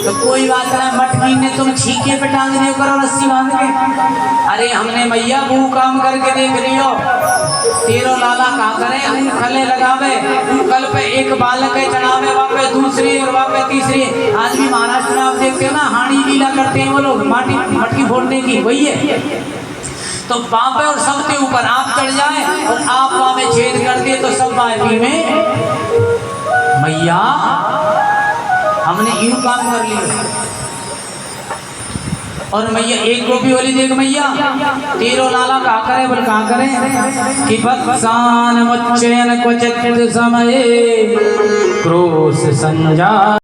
तो कोई बात ना, मटकी ने तुम छीके पे टांग दियो करो रस्सी बांध के। अरे हमने मैया वो काम करके देख लियो, तेरो लाला का करे, खले लगावे, कल पे एक बालक है चढ़ावे, वहाँ पे दूसरी और वहाँ पे तीसरी। आज भी महाराष्ट्र में आप देखते हो ना, हाड़ी लीला करते हैं वो लोग, मटकी फोड़ने की, वही है। तो बापे और सबके ऊपर आप चढ़ जाए और आप वहाँ में छेद कर दिए तो सब बापी में मैया हमने यूं काम कर लिया। और मैया एक गोपी बोली, देख मैया तेरो लाला का करे, बोल कहाँ करे कि बत्सान मुच्चयन क्वचित समय क्रोश संजा